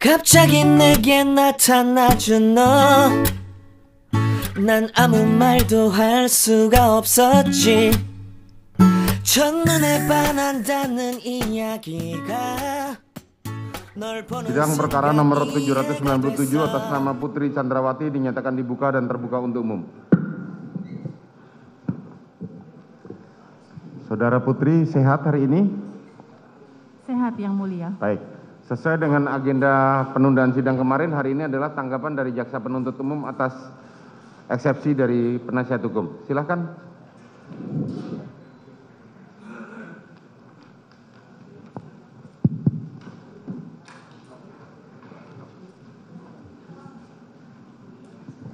갑자기 내게 나타나준 너, 난 아무 말도 할 수가 없었지. 첫눈에 반한다는 이야기가 널 보는 Sidang perkara nomor 797 atas nama Putri Chandrawati dinyatakan dibuka dan terbuka untuk umum. Saudara Putri sehat hari ini? Sehat, Yang Mulia. Baik. Sesuai dengan agenda penundaan sidang kemarin, hari ini adalah tanggapan dari jaksa penuntut umum atas eksepsi dari penasihat hukum. Silakan.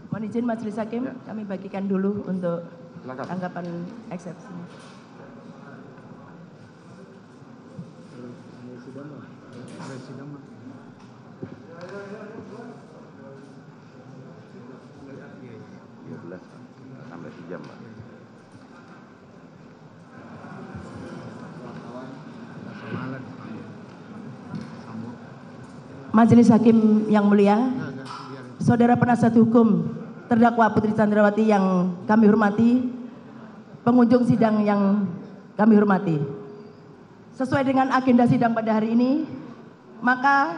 Mohon izin Majelis Hakim, kami bagikan dulu untuk Silakan. tanggapan eksepsi. Sampai sejam, Pak. Majelis Hakim yang mulia, Saudara penasihat hukum terdakwa Putri Chandrawati yang kami hormati, pengunjung sidang yang kami hormati. Sesuai dengan agenda sidang pada hari ini, maka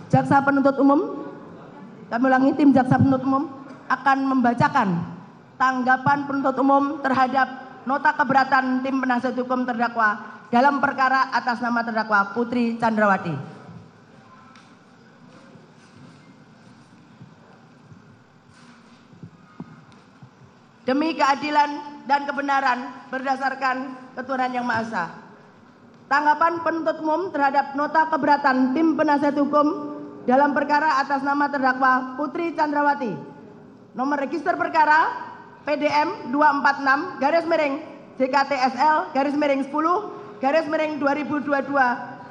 jaksa penuntut umum, kami ulangi, tim jaksa penuntut umum akan membacakan tanggapan penuntut umum terhadap nota keberatan tim penasihat hukum terdakwa dalam perkara atas nama terdakwa Putri Chandrawati. Demi keadilan dan kebenaran berdasarkan ketuhanan yang Maha Esa. Tanggapan penuntut umum terhadap nota keberatan tim penasihat hukum dalam perkara atas nama terdakwa Putri Chandrawati. Nomor register perkara PDM 246 JKTSL 10 2022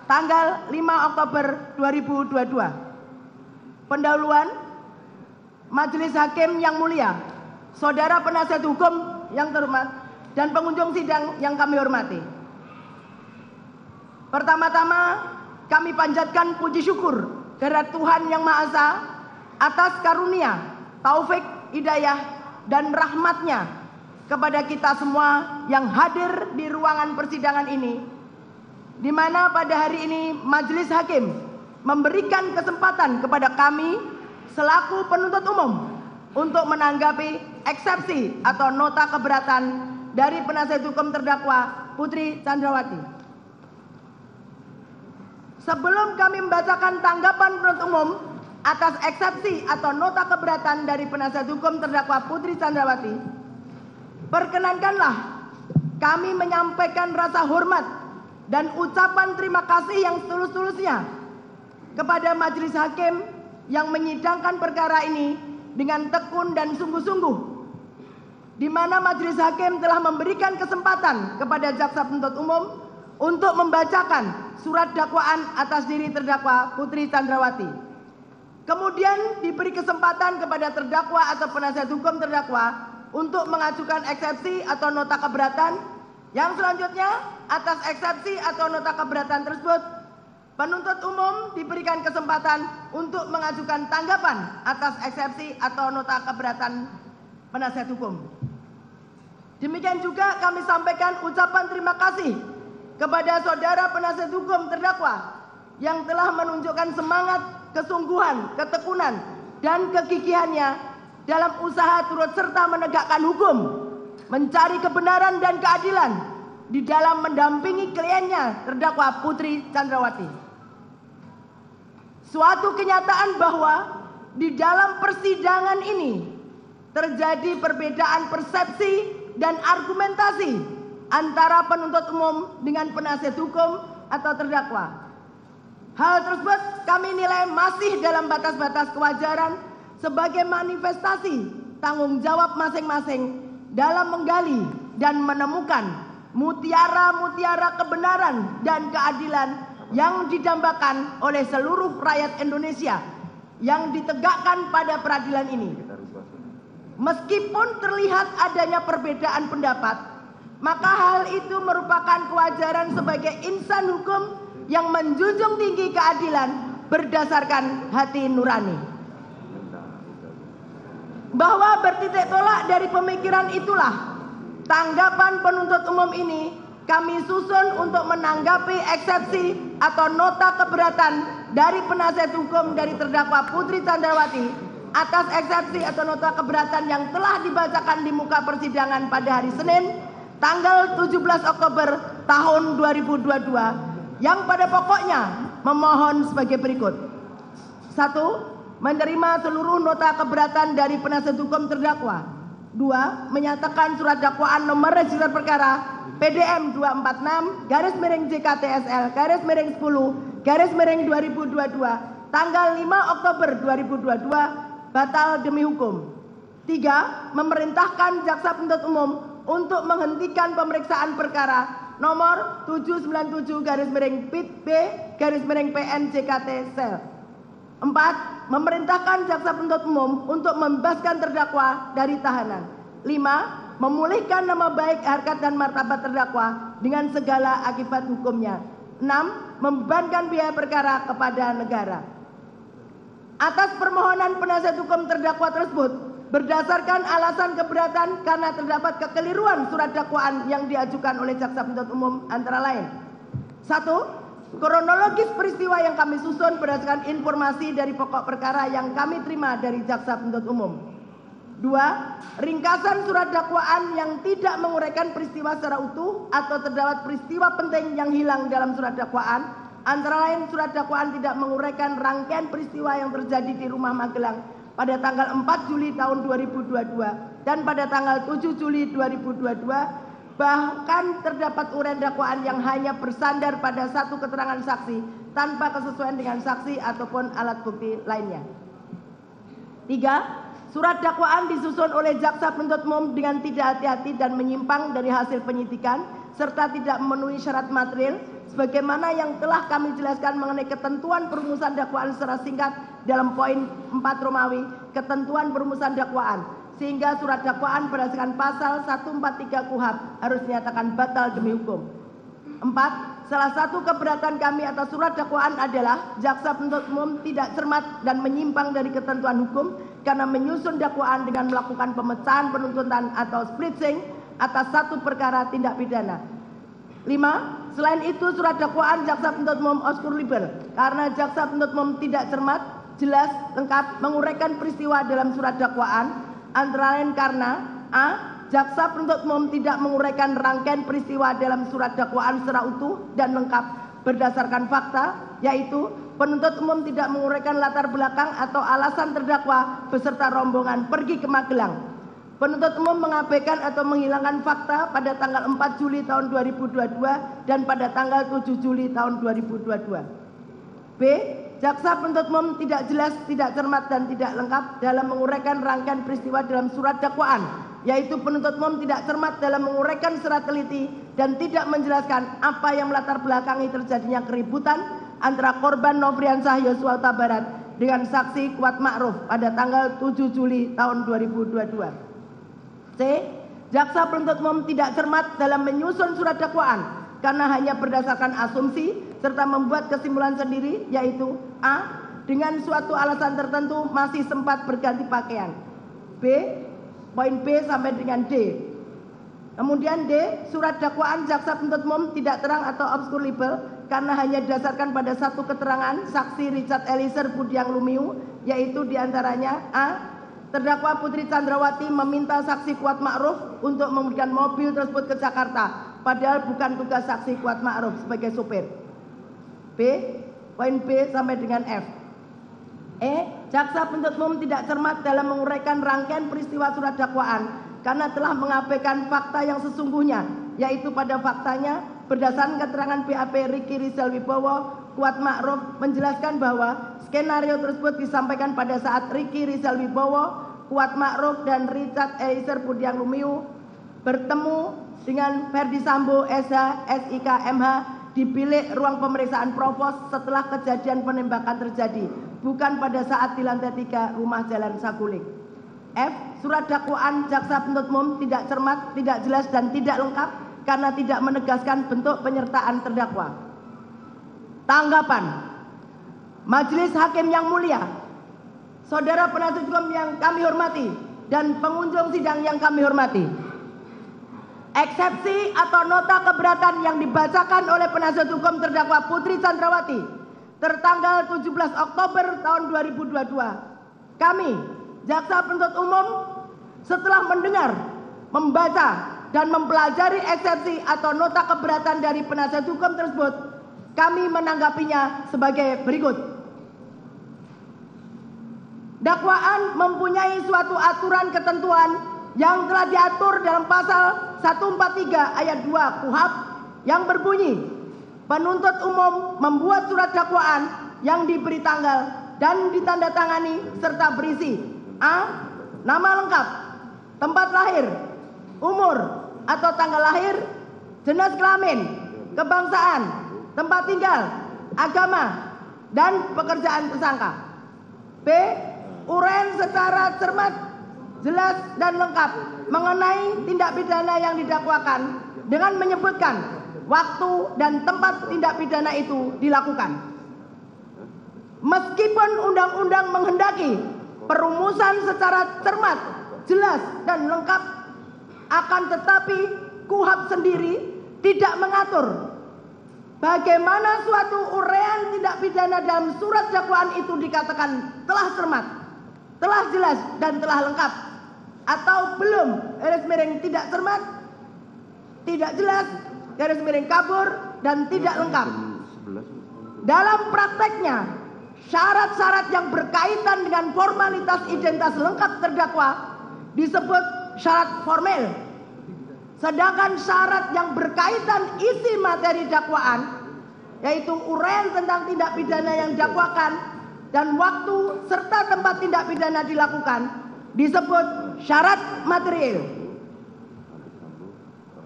tanggal 5 Oktober 2022. Pendahuluan Majelis Hakim yang mulia, Saudara penasihat hukum yang terhormat, dan pengunjung sidang yang kami hormati. Pertama-tama kami panjatkan puji syukur kehadirat Tuhan Yang Maha Esa atas karunia, taufik, hidayah, dan rahmatnya kepada kita semua yang hadir di ruangan persidangan ini, di mana pada hari ini Majelis Hakim memberikan kesempatan kepada kami selaku penuntut umum untuk menanggapi eksepsi atau nota keberatan dari penasihat hukum terdakwa Putri Chandrawati. Sebelum kami membacakan tanggapan penuntut umum atas eksepsi atau nota keberatan dari penasihat hukum terdakwa Putri Chandrawati, perkenankanlah kami menyampaikan rasa hormat dan ucapan terima kasih yang setulus-tulusnya kepada Majelis Hakim yang menyidangkan perkara ini dengan tekun dan sungguh-sungguh, di mana Majelis Hakim telah memberikan kesempatan kepada jaksa penuntut umum untuk membacakan surat dakwaan atas diri terdakwa Putri Chandrawati. Kemudian diberi kesempatan kepada terdakwa atau penasihat hukum terdakwa untuk mengajukan eksepsi atau nota keberatan. Yang selanjutnya, atas eksepsi atau nota keberatan tersebut, penuntut umum diberikan kesempatan untuk mengajukan tanggapan atas eksepsi atau nota keberatan penasihat hukum. Demikian juga kami sampaikan ucapan terima kasih kepada saudara penasihat hukum terdakwa yang telah menunjukkan semangat, kesungguhan, ketekunan, dan kegigihannya dalam usaha turut serta menegakkan hukum, mencari kebenaran dan keadilan di dalam mendampingi kliennya terdakwa Putri Chandrawati. Suatu kenyataan bahwa di dalam persidangan ini terjadi perbedaan persepsi dan argumentasi antara penuntut umum dengan penasihat hukum atau terdakwa. Hal tersebut kami nilai masih dalam batas-batas kewajaran sebagai manifestasi tanggung jawab masing-masing dalam menggali dan menemukan mutiara-mutiara kebenaran dan keadilan yang didambakan oleh seluruh rakyat Indonesia yang ditegakkan pada peradilan ini. Meskipun terlihat adanya perbedaan pendapat, maka hal itu merupakan kewajaran sebagai insan hukum yang menjunjung tinggi keadilan berdasarkan hati nurani. Bahwa bertitik tolak dari pemikiran itulah tanggapan penuntut umum ini kami susun untuk menanggapi eksepsi atau nota keberatan dari penasihat hukum dari terdakwa Putri Candrawati atas eksepsi atau nota keberatan yang telah dibacakan di muka persidangan pada hari Senin tanggal 17 Oktober tahun 2022 yang pada pokoknya memohon sebagai berikut. 1. Menerima seluruh nota keberatan dari penasihat hukum terdakwa. 2. Menyatakan surat dakwaan nomor register perkara PDM 246-JKTSL-10-2022 tanggal 5 Oktober 2022 batal demi hukum. 3. Memerintahkan jaksa penuntut umum untuk menghentikan pemeriksaan perkara nomor 797-PIT-B-PN-JKT-SEL. 4. Memerintahkan jaksa penuntut umum untuk membebaskan terdakwa dari tahanan. 5. Memulihkan nama baik, harkat dan martabat terdakwa dengan segala akibat hukumnya. 6. Membebankan biaya perkara kepada negara. Atas permohonan penasihat hukum terdakwa tersebut, berdasarkan alasan keberatan karena terdapat kekeliruan surat dakwaan yang diajukan oleh jaksa penuntut umum antara lain. 1. Kronologis peristiwa yang kami susun berdasarkan informasi dari pokok perkara yang kami terima dari jaksa penuntut umum. 2. Ringkasan surat dakwaan yang tidak menguraikan peristiwa secara utuh atau terdapat peristiwa penting yang hilang dalam surat dakwaan. Antara lain surat dakwaan tidak menguraikan rangkaian peristiwa yang terjadi di Rumah Magelang pada tanggal 4 Juli tahun 2022 dan pada tanggal 7 Juli 2022. Bahkan terdapat uraian dakwaan yang hanya bersandar pada satu keterangan saksi tanpa kesesuaian dengan saksi ataupun alat bukti lainnya. 3. Surat dakwaan disusun oleh jaksa penuntut umum dengan tidak hati-hati dan menyimpang dari hasil penyidikan serta tidak memenuhi syarat material sebagaimana yang telah kami jelaskan mengenai ketentuan perumusan dakwaan secara singkat dalam poin 4 Romawi ketentuan perumusan dakwaan, sehingga surat dakwaan berdasarkan pasal 143 KUHP harus dinyatakan batal demi hukum. 4. Salah satu keberatan kami atas surat dakwaan adalah jaksa penuntut umum tidak cermat dan menyimpang dari ketentuan hukum karena menyusun dakwaan dengan melakukan pemecahan penuntutan atau splitsing atas satu perkara tindak pidana. 5. Selain itu surat dakwaan jaksa penuntut umum obskurable karena jaksa penuntut umum tidak cermat, jelas, lengkap menguraikan peristiwa dalam surat dakwaan. Antara lain karena a. Jaksa penuntut umum tidak menguraikan rangkaian peristiwa dalam surat dakwaan secara utuh dan lengkap berdasarkan fakta, yaitu penuntut umum tidak menguraikan latar belakang atau alasan terdakwa beserta rombongan pergi ke Magelang. Penuntut umum mengabaikan atau menghilangkan fakta pada tanggal 4 Juli tahun 2022 dan pada tanggal 7 Juli tahun 2022. B. Jaksa penuntut umum tidak jelas, tidak cermat dan tidak lengkap dalam menguraikan rangkaian peristiwa dalam surat dakwaan, yaitu penuntut umum tidak cermat dalam menguraikan secara teliti dan tidak menjelaskan apa yang melatar belakangi terjadinya keributan antara korban Nofriansah Yosua Huta Barat dengan saksi Kuat Ma'ruf pada tanggal 7 Juli tahun 2022. C. Jaksa penuntut umum tidak cermat dalam menyusun surat dakwaan karena hanya berdasarkan asumsi serta membuat kesimpulan sendiri, yaitu a. Dengan suatu alasan tertentu masih sempat berganti pakaian. B. Poin B sampai dengan D. Kemudian D. Surat dakwaan jaksa penuntut umum tidak terang atau obskurable karena hanya didasarkan pada satu keterangan saksi Richard Eliezer Budiang Lumiu, yaitu diantaranya a. Terdakwa Putri Candrawati meminta saksi Kuat Ma'ruf untuk memberikan mobil tersebut ke Jakarta, padahal bukan tugas saksi Kuat Ma'ruf sebagai sopir. B. Poin B sampai dengan F. E. Jaksa penuntut umum tidak cermat dalam menguraikan rangkaian peristiwa surat dakwaan karena telah mengabaikan fakta yang sesungguhnya, yaitu pada faktanya berdasarkan keterangan BAP Ricky Rizal Wibowo, Kuat Ma'ruf menjelaskan bahwa skenario tersebut disampaikan pada saat Ricky Rizal Wibowo, Kuat Ma'ruf dan Richard Eliezer Budiang Lumiu bertemu dengan Ferdi Sambo SH SIK MH di bilik ruang pemeriksaan Provos setelah kejadian penembakan terjadi, bukan pada saat di lantai 3 rumah Jalan Saguling. F. Surat dakwaan jaksa penuntut umum tidak cermat, tidak jelas dan tidak lengkap karena tidak menegaskan bentuk penyertaan terdakwa. Tanggapan. Majelis Hakim yang mulia, saudara penasihat hukum yang kami hormati, dan pengunjung sidang yang kami hormati. Eksepsi atau nota keberatan yang dibacakan oleh penasihat hukum terdakwa Putri Chandrawati tertanggal 17 Oktober tahun 2022. Kami, Jaksa Penuntut Umum, setelah mendengar, membaca, dan mempelajari eksepsi atau nota keberatan dari penasihat hukum tersebut, kami menanggapinya sebagai berikut. Dakwaan mempunyai suatu aturan ketentuan yang telah diatur dalam pasal 143 ayat 2 KUHP yang berbunyi, penuntut umum membuat surat dakwaan yang diberi tanggal dan ditandatangani serta berisi A. Nama lengkap, tempat lahir, umur atau tanggal lahir, jenis kelamin, kebangsaan, tempat tinggal, agama, dan pekerjaan tersangka. B. Uraian secara cermat, jelas dan lengkap mengenai tindak pidana yang didakwakan dengan menyebutkan waktu dan tempat tindak pidana itu dilakukan. Meskipun undang-undang menghendaki perumusan secara cermat, jelas dan lengkap, akan tetapi KUHP sendiri tidak mengatur bagaimana suatu uraian tindak pidana dalam surat dakwaan itu dikatakan telah cermat, telah jelas dan telah lengkap, atau belum, garis miring tidak cermat, tidak jelas, garis miring kabur, dan tidak lengkap. Dalam prakteknya, syarat-syarat yang berkaitan dengan formalitas identitas lengkap terdakwa disebut syarat formil. Sedangkan syarat yang berkaitan isi materi dakwaan, yaitu uraian tentang tindak pidana yang didakwakan dan waktu serta tempat tindak pidana dilakukan, disebut syarat material.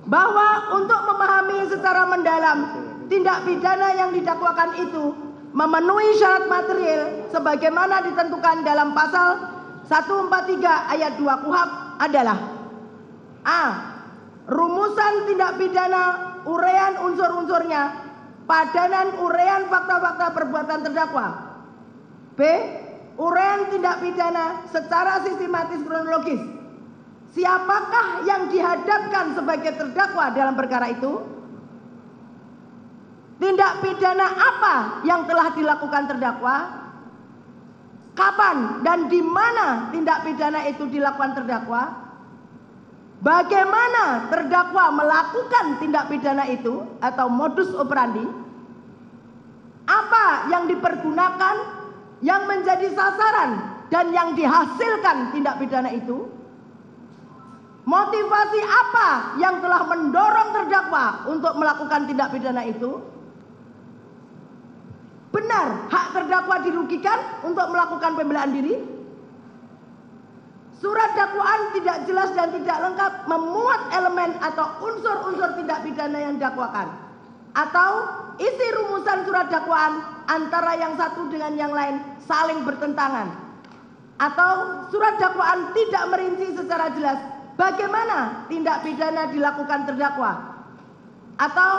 Bahwa untuk memahami secara mendalam tindak pidana yang didakwakan itu memenuhi syarat material sebagaimana ditentukan dalam pasal 143 ayat 2 KUHP adalah A. Rumusan tindak pidana, uraian unsur-unsurnya, padanan uraian fakta-fakta perbuatan terdakwa. B. Uraian tindak pidana secara sistematis kronologis. Siapakah yang dihadapkan sebagai terdakwa dalam perkara itu? Tindak pidana apa yang telah dilakukan terdakwa? Kapan dan di mana tindak pidana itu dilakukan terdakwa? Bagaimana terdakwa melakukan tindak pidana itu atau modus operandi? Apa yang dipergunakan, yang menjadi sasaran dan yang dihasilkan tindak pidana itu? Motivasi apa yang telah mendorong terdakwa untuk melakukan tindak pidana itu? Benar hak terdakwa dirugikan untuk melakukan pembelaan diri? Surat dakwaan tidak jelas dan tidak lengkap memuat elemen atau unsur-unsur tindak pidana yang didakwakan, atau isi rumusan surat dakwaan antara yang satu dengan yang lain saling bertentangan, atau surat dakwaan tidak merinci secara jelas bagaimana tindak pidana dilakukan terdakwa, atau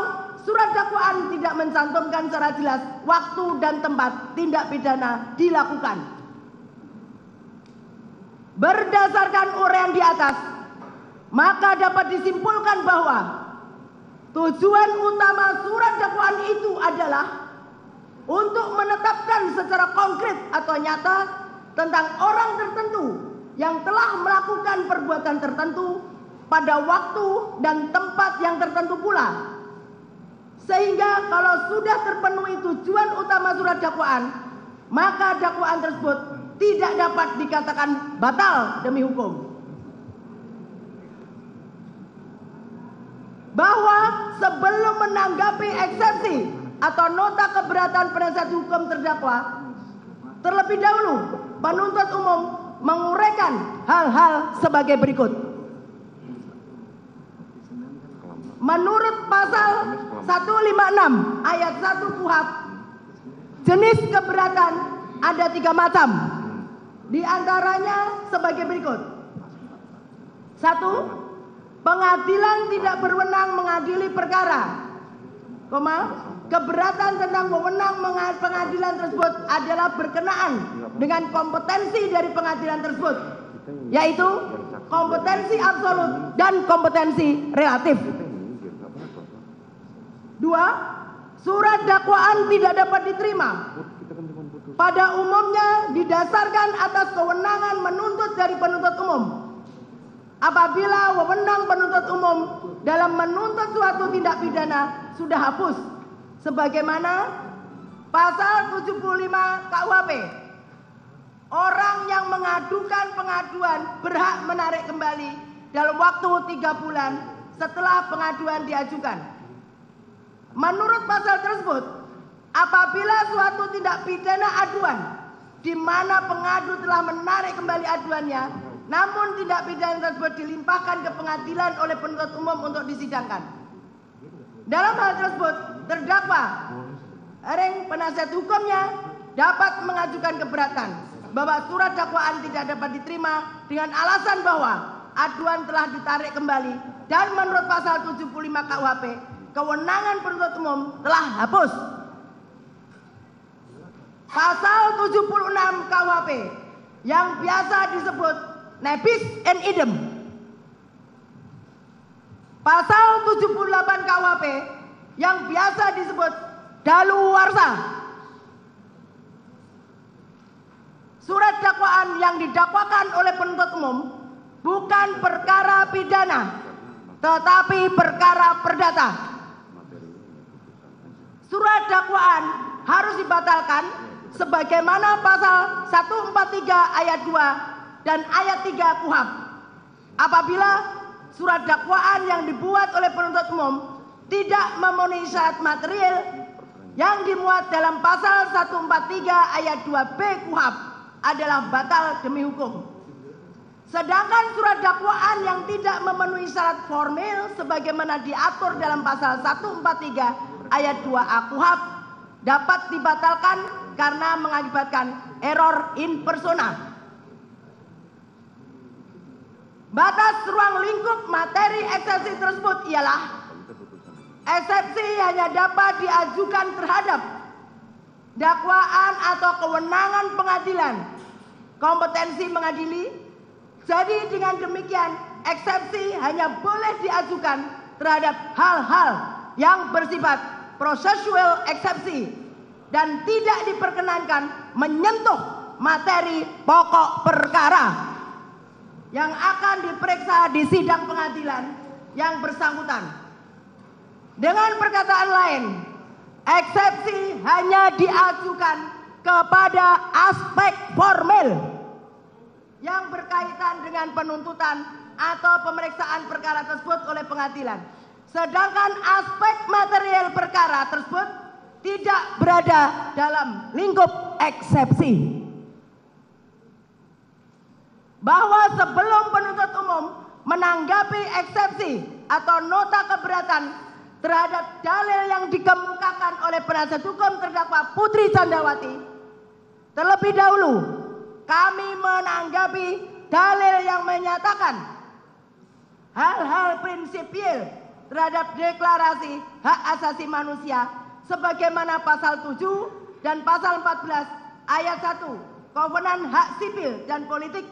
surat dakwaan tidak mencantumkan secara jelas waktu dan tempat tindak pidana dilakukan. Berdasarkan uraian di atas, maka dapat disimpulkan bahwa tujuan utama surat dakwaan itu adalah untuk menetapkan secara konkret atau nyata tentang orang tertentu yang telah melakukan perbuatan tertentu pada waktu dan tempat yang tertentu pula. Sehingga kalau sudah terpenuhi tujuan utama surat dakwaan, maka dakwaan tersebut tidak dapat dikatakan batal demi hukum. Bahwa sebelum menanggapi eksepsi atau nota keberatan penasihat hukum terdakwa, terlebih dahulu penuntut umum menguraikan hal-hal sebagai berikut. Menurut pasal 156 ayat 1 KUHP, jenis keberatan ada 3 macam. Di antaranya sebagai berikut. 1. Pengadilan tidak berwenang mengadili perkara, keberatan tentang wewenang pengadilan tersebut adalah berkenaan dengan kompetensi dari pengadilan tersebut, yaitu kompetensi absolut dan kompetensi relatif. 2. Surat dakwaan tidak dapat diterima pada umumnya didasarkan atas kewenangan menuntut dari penuntut umum. Apabila wewenang penuntut umum dalam menuntut suatu tindak pidana sudah hapus, sebagaimana pasal 75 KUHP, orang yang mengadukan pengaduan berhak menarik kembali dalam waktu 3 bulan setelah pengaduan diajukan. Menurut pasal tersebut, apabila suatu tindak pidana aduan di mana pengadu telah menarik kembali aduannya, namun tindak pidana tersebut dilimpahkan ke pengadilan oleh penuntut umum untuk disidangkan. Dalam hal tersebut, terdakwa penasihat hukumnya dapat mengajukan keberatan bahwa surat dakwaan tidak dapat diterima dengan alasan bahwa aduan telah ditarik kembali dan menurut pasal 75 KUHP, kewenangan penuntut umum telah hapus. Pasal 76 KUHP yang biasa disebut nebis in idem. Pasal 78 KUHP yang biasa disebut daluwarsa. Surat dakwaan yang didakwakan oleh penuntut umum bukan perkara pidana, tetapi perkara perdata. Surat dakwaan harus dibatalkan sebagaimana pasal 143 ayat 2 dan ayat 3 KUHP. Apabila surat dakwaan yang dibuat oleh penuntut umum tidak memenuhi syarat material yang dimuat dalam pasal 143 ayat 2B KUHP adalah batal demi hukum. Sedangkan surat dakwaan yang tidak memenuhi syarat formil sebagaimana diatur dalam pasal 143 ayat 2A KUHP dapat dibatalkan karena mengakibatkan error in persona. Batas ruang lingkup materi eksepsi tersebut ialah eksepsi hanya dapat diajukan terhadap dakwaan atau kewenangan pengadilan, kompetensi mengadili. Jadi dengan demikian eksepsi hanya boleh diajukan terhadap hal-hal yang bersifat prosesual eksepsi dan tidak diperkenankan menyentuh materi pokok perkara yang akan diperiksa di sidang pengadilan yang bersangkutan. Dengan perkataan lain, eksepsi hanya diajukan kepada aspek formil yang berkaitan dengan penuntutan atau pemeriksaan perkara tersebut oleh pengadilan. Sedangkan aspek material perkara tersebut tidak berada dalam lingkup eksepsi. Bahwa sebelum penuntut umum menanggapi eksepsi atau nota keberatan terhadap dalil yang dikemukakan oleh penasihat hukum terdakwa Putri Candrawati, terlebih dahulu kami menanggapi dalil yang menyatakan hal-hal prinsipil terhadap deklarasi hak asasi manusia sebagaimana pasal 7 dan pasal 14 ayat 1 Kovenan Hak Sipil dan Politik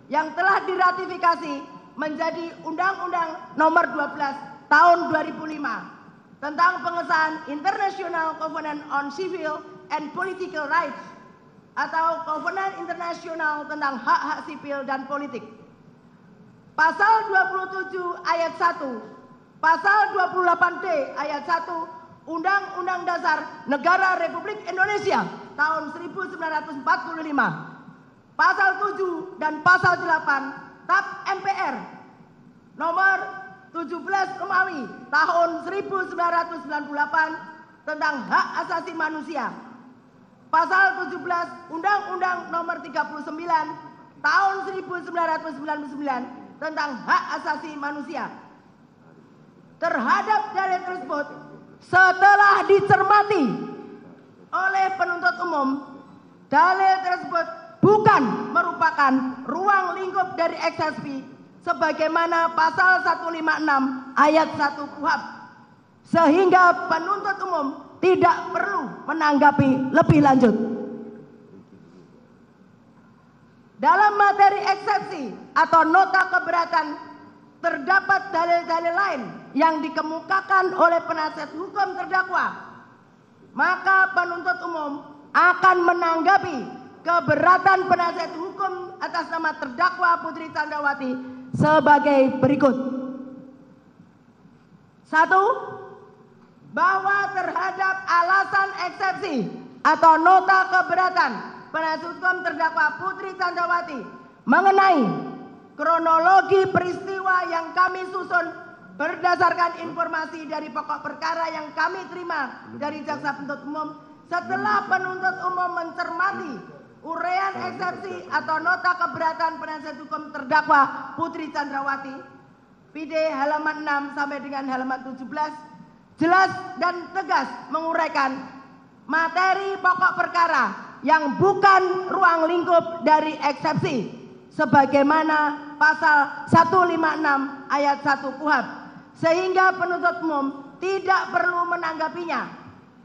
yang telah diratifikasi menjadi Undang-Undang Nomor 12 Tahun 2005 tentang pengesahan International Covenant on Civil and Political Rights atau Covenant Internasional tentang hak-hak sipil dan politik. Pasal 27 ayat 1, Pasal 28D ayat 1 Undang-Undang Dasar Negara Republik Indonesia tahun 1945. Pasal 7 dan Pasal 8 TAP MPR nomor 17 Romawi tahun 1998 tentang hak asasi manusia. Pasal 17 Undang-Undang nomor 39 tahun 1999 tentang hak asasi manusia. Terhadap dalil tersebut setelah dicermati oleh penuntut umum, dalil tersebut bukan merupakan ruang lingkup dari eksepsi sebagaimana pasal 156 ayat 1 KUHP, sehingga penuntut umum tidak perlu menanggapi lebih lanjut. Dalam materi eksepsi atau nota keberatan terdapat dalil-dalil lain yang dikemukakan oleh penasihat hukum terdakwa, maka penuntut umum akan menanggapi keberatan penasihat hukum atas nama terdakwa Putri Chandrawati sebagai berikut. 1. Bahwa terhadap alasan eksepsi atau nota keberatan penasihat hukum terdakwa Putri Chandrawati mengenai kronologi peristiwa yang kami susun berdasarkan informasi dari pokok perkara yang kami terima dari jaksa penuntut umum setelah penuntut umum mencermati uraian eksepsi atau nota keberatan penasihat hukum terdakwa Putri Chandrawati PD halaman 6 sampai dengan halaman 17 jelas dan tegas menguraikan materi pokok perkara yang bukan ruang lingkup dari eksepsi sebagaimana pasal 156 ayat 1 KUHP, sehingga penuntut umum tidak perlu menanggapinya,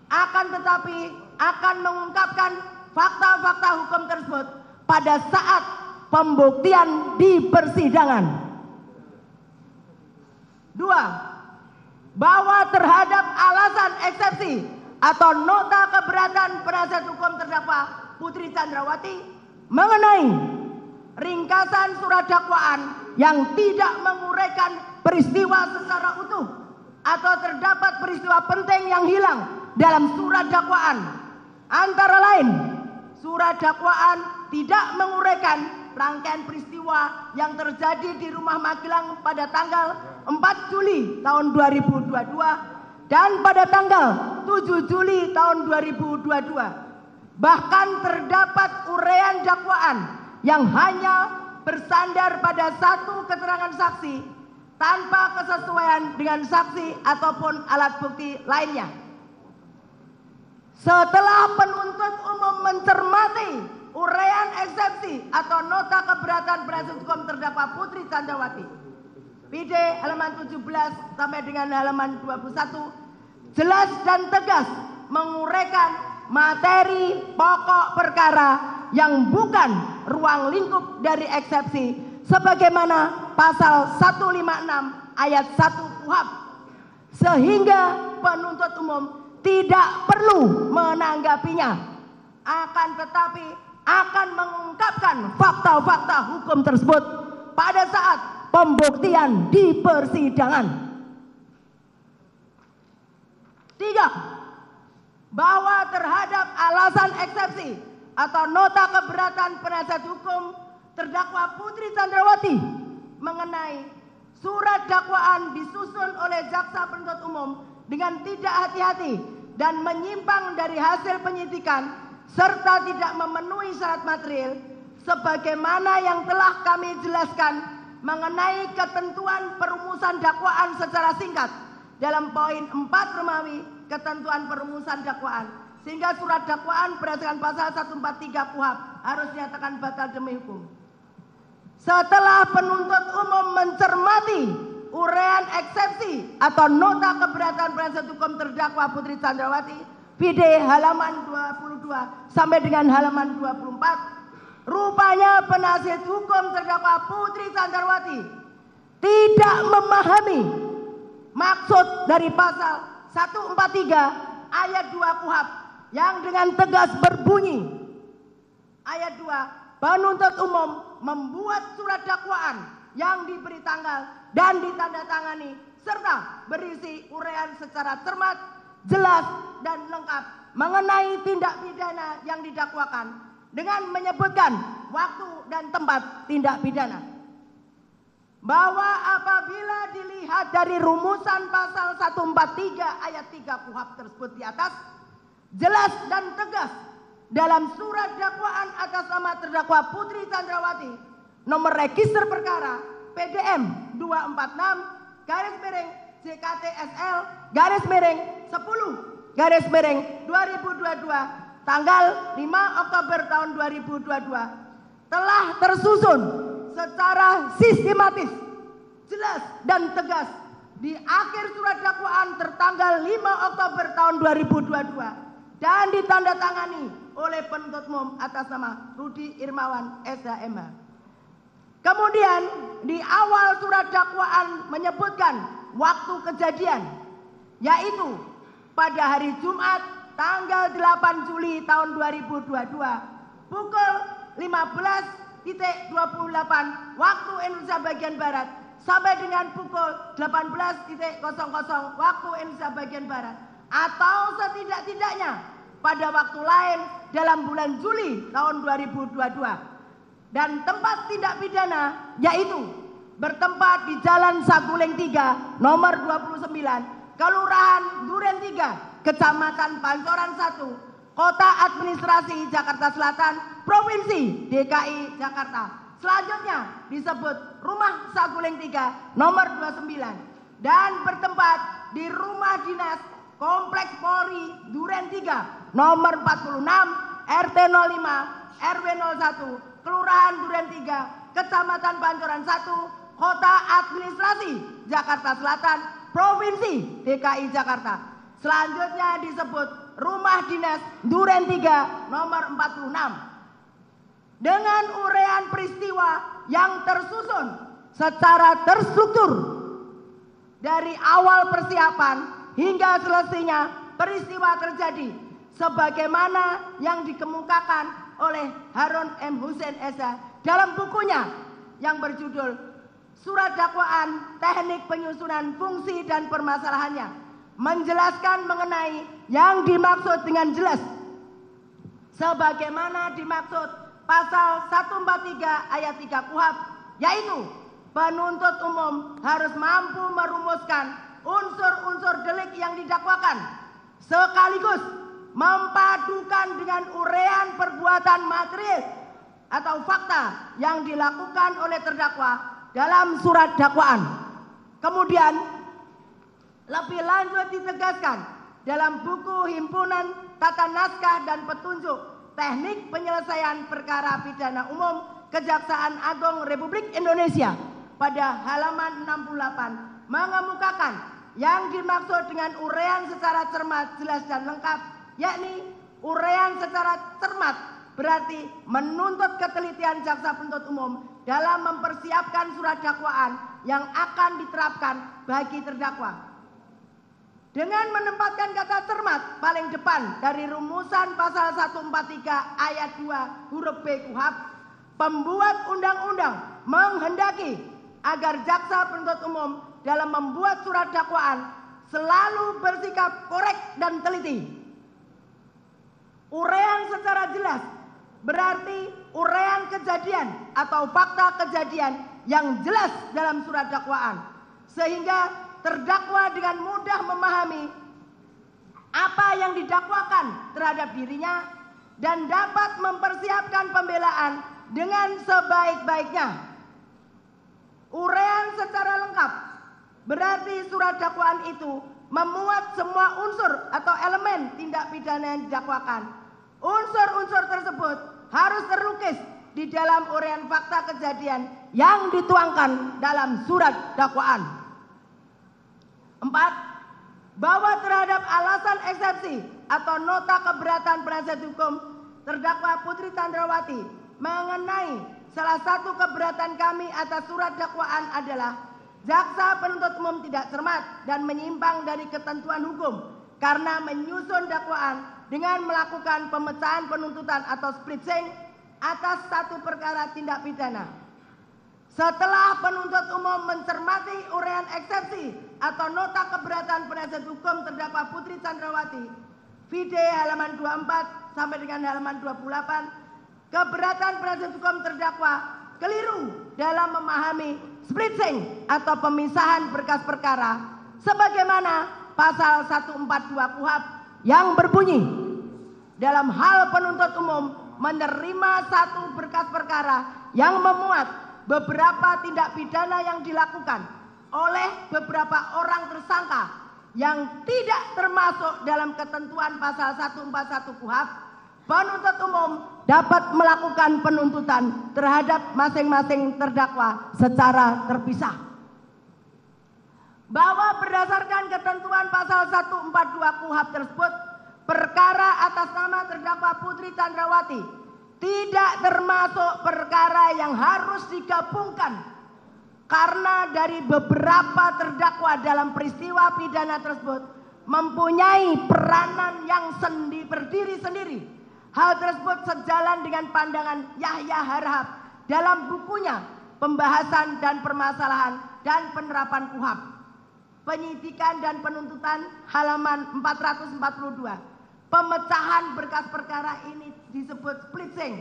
akan tetapi akan mengungkapkan fakta-fakta hukum tersebut pada saat pembuktian di persidangan. 2. Bahwa terhadap alasan eksepsi atau nota keberatan penasihat hukum terdakwa Putri Chandrawati mengenai ringkasan surat dakwaan yang tidak menguraikan peristiwa secara utuh atau terdapat peristiwa penting yang hilang dalam surat dakwaan, antara lain surat dakwaan tidak menguraikan rangkaian peristiwa yang terjadi di Rumah Magelang pada tanggal 4 Juli tahun 2022 dan pada tanggal 7 Juli tahun 2022. Bahkan terdapat uraian dakwaan yang hanya bersandar pada satu keterangan saksi tanpa kesesuaian dengan saksi ataupun alat bukti lainnya. Setelah penuntut umum mencermati uraian eksepsi atau nota keberatan penasihat hukum terdakwa Putri Chandrawati PD halaman 17 sampai dengan halaman 21 jelas dan tegas menguraikan materi pokok perkara yang bukan ruang lingkup dari eksepsi sebagaimana pasal 156 ayat 1 KUHP, sehingga penuntut umum tidak perlu menanggapinya, akan tetapi akan mengungkapkan fakta-fakta hukum tersebut pada saat pembuktian di persidangan. 3. Bahwa terhadap alasan eksepsi atau nota keberatan penasihat hukum terdakwa Putri Chandrawati mengenai surat dakwaan disusun oleh jaksa penuntut umum dengan tidak hati-hati dan menyimpang dari hasil penyidikan serta tidak memenuhi syarat material sebagaimana yang telah kami jelaskan mengenai ketentuan perumusan dakwaan secara singkat dalam poin 4 Romawi ketentuan perumusan dakwaan, sehingga surat dakwaan berdasarkan pasal 143 KUHP harus dinyatakan batal demi hukum. Setelah penuntut umum mencermati uraian eksepsi atau nota keberatan penasihat hukum terdakwa Putri Chandrawati PD halaman 22 sampai dengan halaman 24, rupanya penasihat hukum terdakwa Putri Chandrawati tidak memahami maksud dari pasal 143 ayat 2 KUHP yang dengan tegas berbunyi ayat 2, penuntut umum membuat surat dakwaan yang diberi tanggal dan ditandatangani serta berisi uraian secara cermat, jelas dan lengkap mengenai tindak pidana yang didakwakan dengan menyebutkan waktu dan tempat tindak pidana. Bahwa apabila dilihat dari rumusan pasal 143 ayat 3 KUHP tersebut di atas, jelas dan tegas dalam surat dakwaan atas nama terdakwa Putri Chandrawati nomor register perkara PDM 246 garis miring JKTSL garis miring 10 garis miring 2022 tanggal 5 Oktober tahun 2022 telah tersusun secara sistematis, jelas dan tegas di akhir surat dakwaan tertanggal 5 Oktober tahun 2022 dan ditandatangani oleh penuntut umum atas nama Rudi Irmawan SHMH. Kemudian di awal surat dakwaan menyebutkan waktu kejadian, yaitu pada hari Jumat tanggal 8 Juli tahun 2022 pukul 15.28 waktu Indonesia bagian Barat sampai dengan pukul 18.00 waktu Indonesia bagian Barat, atau setidak-tidaknya pada waktu lain dalam bulan Juli tahun 2022. Dan tempat tindak pidana yaitu bertempat di Jalan Saguling 3 nomor 29, Kelurahan Duren 3, Kecamatan Pancoran 1, Kota Administrasi Jakarta Selatan, Provinsi DKI Jakarta. Selanjutnya disebut Rumah Saguling 3 nomor 29 dan bertempat di Rumah Dinas Kompleks Polri Duren 3 nomor 46 RT 05 RW 01 Kelurahan Duren 3 Kecamatan Pancoran 1 Kota Administrasi Jakarta Selatan Provinsi DKI Jakarta. Selanjutnya disebut Rumah Dinas Duren 3 nomor 46. Dengan uraian peristiwa yang tersusun secara terstruktur dari awal persiapan hingga selesainya peristiwa terjadi, sebagaimana yang dikemukakan oleh Harun M. Hussein SH dalam bukunya yang berjudul Surat Dakwaan Teknik Penyusunan Fungsi dan Permasalahannya, menjelaskan mengenai yang dimaksud dengan jelas sebagaimana dimaksud Pasal 143 ayat 3 KUHP, yaitu penuntut umum harus mampu merumuskan unsur-unsur delik yang didakwakan sekaligus mempadukan dengan uraian perbuatan material atau fakta yang dilakukan oleh terdakwa dalam surat dakwaan. Kemudian lebih lanjut ditegaskan dalam buku Himpunan Tata Naskah dan Petunjuk Teknik Penyelesaian Perkara Pidana Umum Kejaksaan Agung Republik Indonesia pada halaman 68 mengemukakan yang dimaksud dengan uraian secara cermat, jelas dan lengkap, yakni uraian secara cermat berarti menuntut ketelitian jaksa penuntut umum dalam mempersiapkan surat dakwaan yang akan diterapkan bagi terdakwa. Dengan menempatkan kata cermat paling depan dari rumusan pasal 143 ayat 2 huruf B KUHP, pembuat undang-undang menghendaki agar jaksa penuntut umum dalam membuat surat dakwaan selalu bersikap korek dan teliti. Uraian secara jelas berarti uraian kejadian atau fakta kejadian yang jelas dalam surat dakwaan, sehingga terdakwa dengan mudah memahami apa yang didakwakan terhadap dirinya dan dapat mempersiapkan pembelaan dengan sebaik-baiknya. Uraian secara lengkap berarti surat dakwaan itu memuat semua unsur atau elemen tindak pidana yang didakwakan. Unsur-unsur tersebut harus terlukis di dalam uraian fakta kejadian yang dituangkan dalam surat dakwaan. 4. Bahwa terhadap alasan eksepsi atau nota keberatan penasihat hukum terdakwa Putri Chandrawati mengenai salah satu keberatan kami atas surat dakwaan adalah jaksa penuntut umum tidak cermat dan menyimpang dari ketentuan hukum karena menyusun dakwaan dengan melakukan pemecahan penuntutan atau splitsing atas satu perkara tindak pidana. Setelah penuntut umum mencermati uraian eksepsi atau nota keberatan penasihat hukum terdakwa Putri Chandrawati, vide halaman 24 sampai dengan halaman 28, keberatan penasihat hukum terdakwa keliru dalam memahami splitsing atau pemisahan berkas perkara sebagaimana pasal 142 KUHP yang berbunyi dalam hal penuntut umum menerima satu berkas perkara yang memuat beberapa tindak pidana yang dilakukan oleh beberapa orang tersangka yang tidak termasuk dalam ketentuan pasal 141 KUHP, penuntut umum dapat melakukan penuntutan terhadap masing-masing terdakwa secara terpisah. bahwa berdasarkan ketentuan pasal 142 KUHP tersebut, perkara atas nama terdakwa Putri Chandrawati tidak termasuk perkara yang harus digabungkan karena dari beberapa terdakwa dalam peristiwa pidana tersebut mempunyai peranan yang berdiri sendiri. Hal tersebut sejalan dengan pandangan Yahya Harahap dalam bukunya Pembahasan dan Permasalahan dan Penerapan KUHP, Penyidikan dan Penuntutan, halaman 442. Pemecahan berkas perkara ini disebut splitting,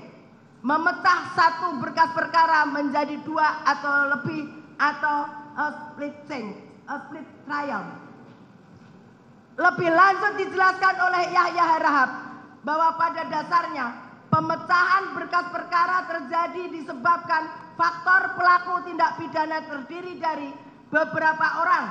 memecah satu berkas perkara menjadi dua atau lebih, atau split trial. Lebih lanjut dijelaskan oleh Yahya Harahap bahwa pada dasarnya pemecahan berkas perkara terjadi disebabkan faktor pelaku tindak pidana terdiri dari beberapa orang.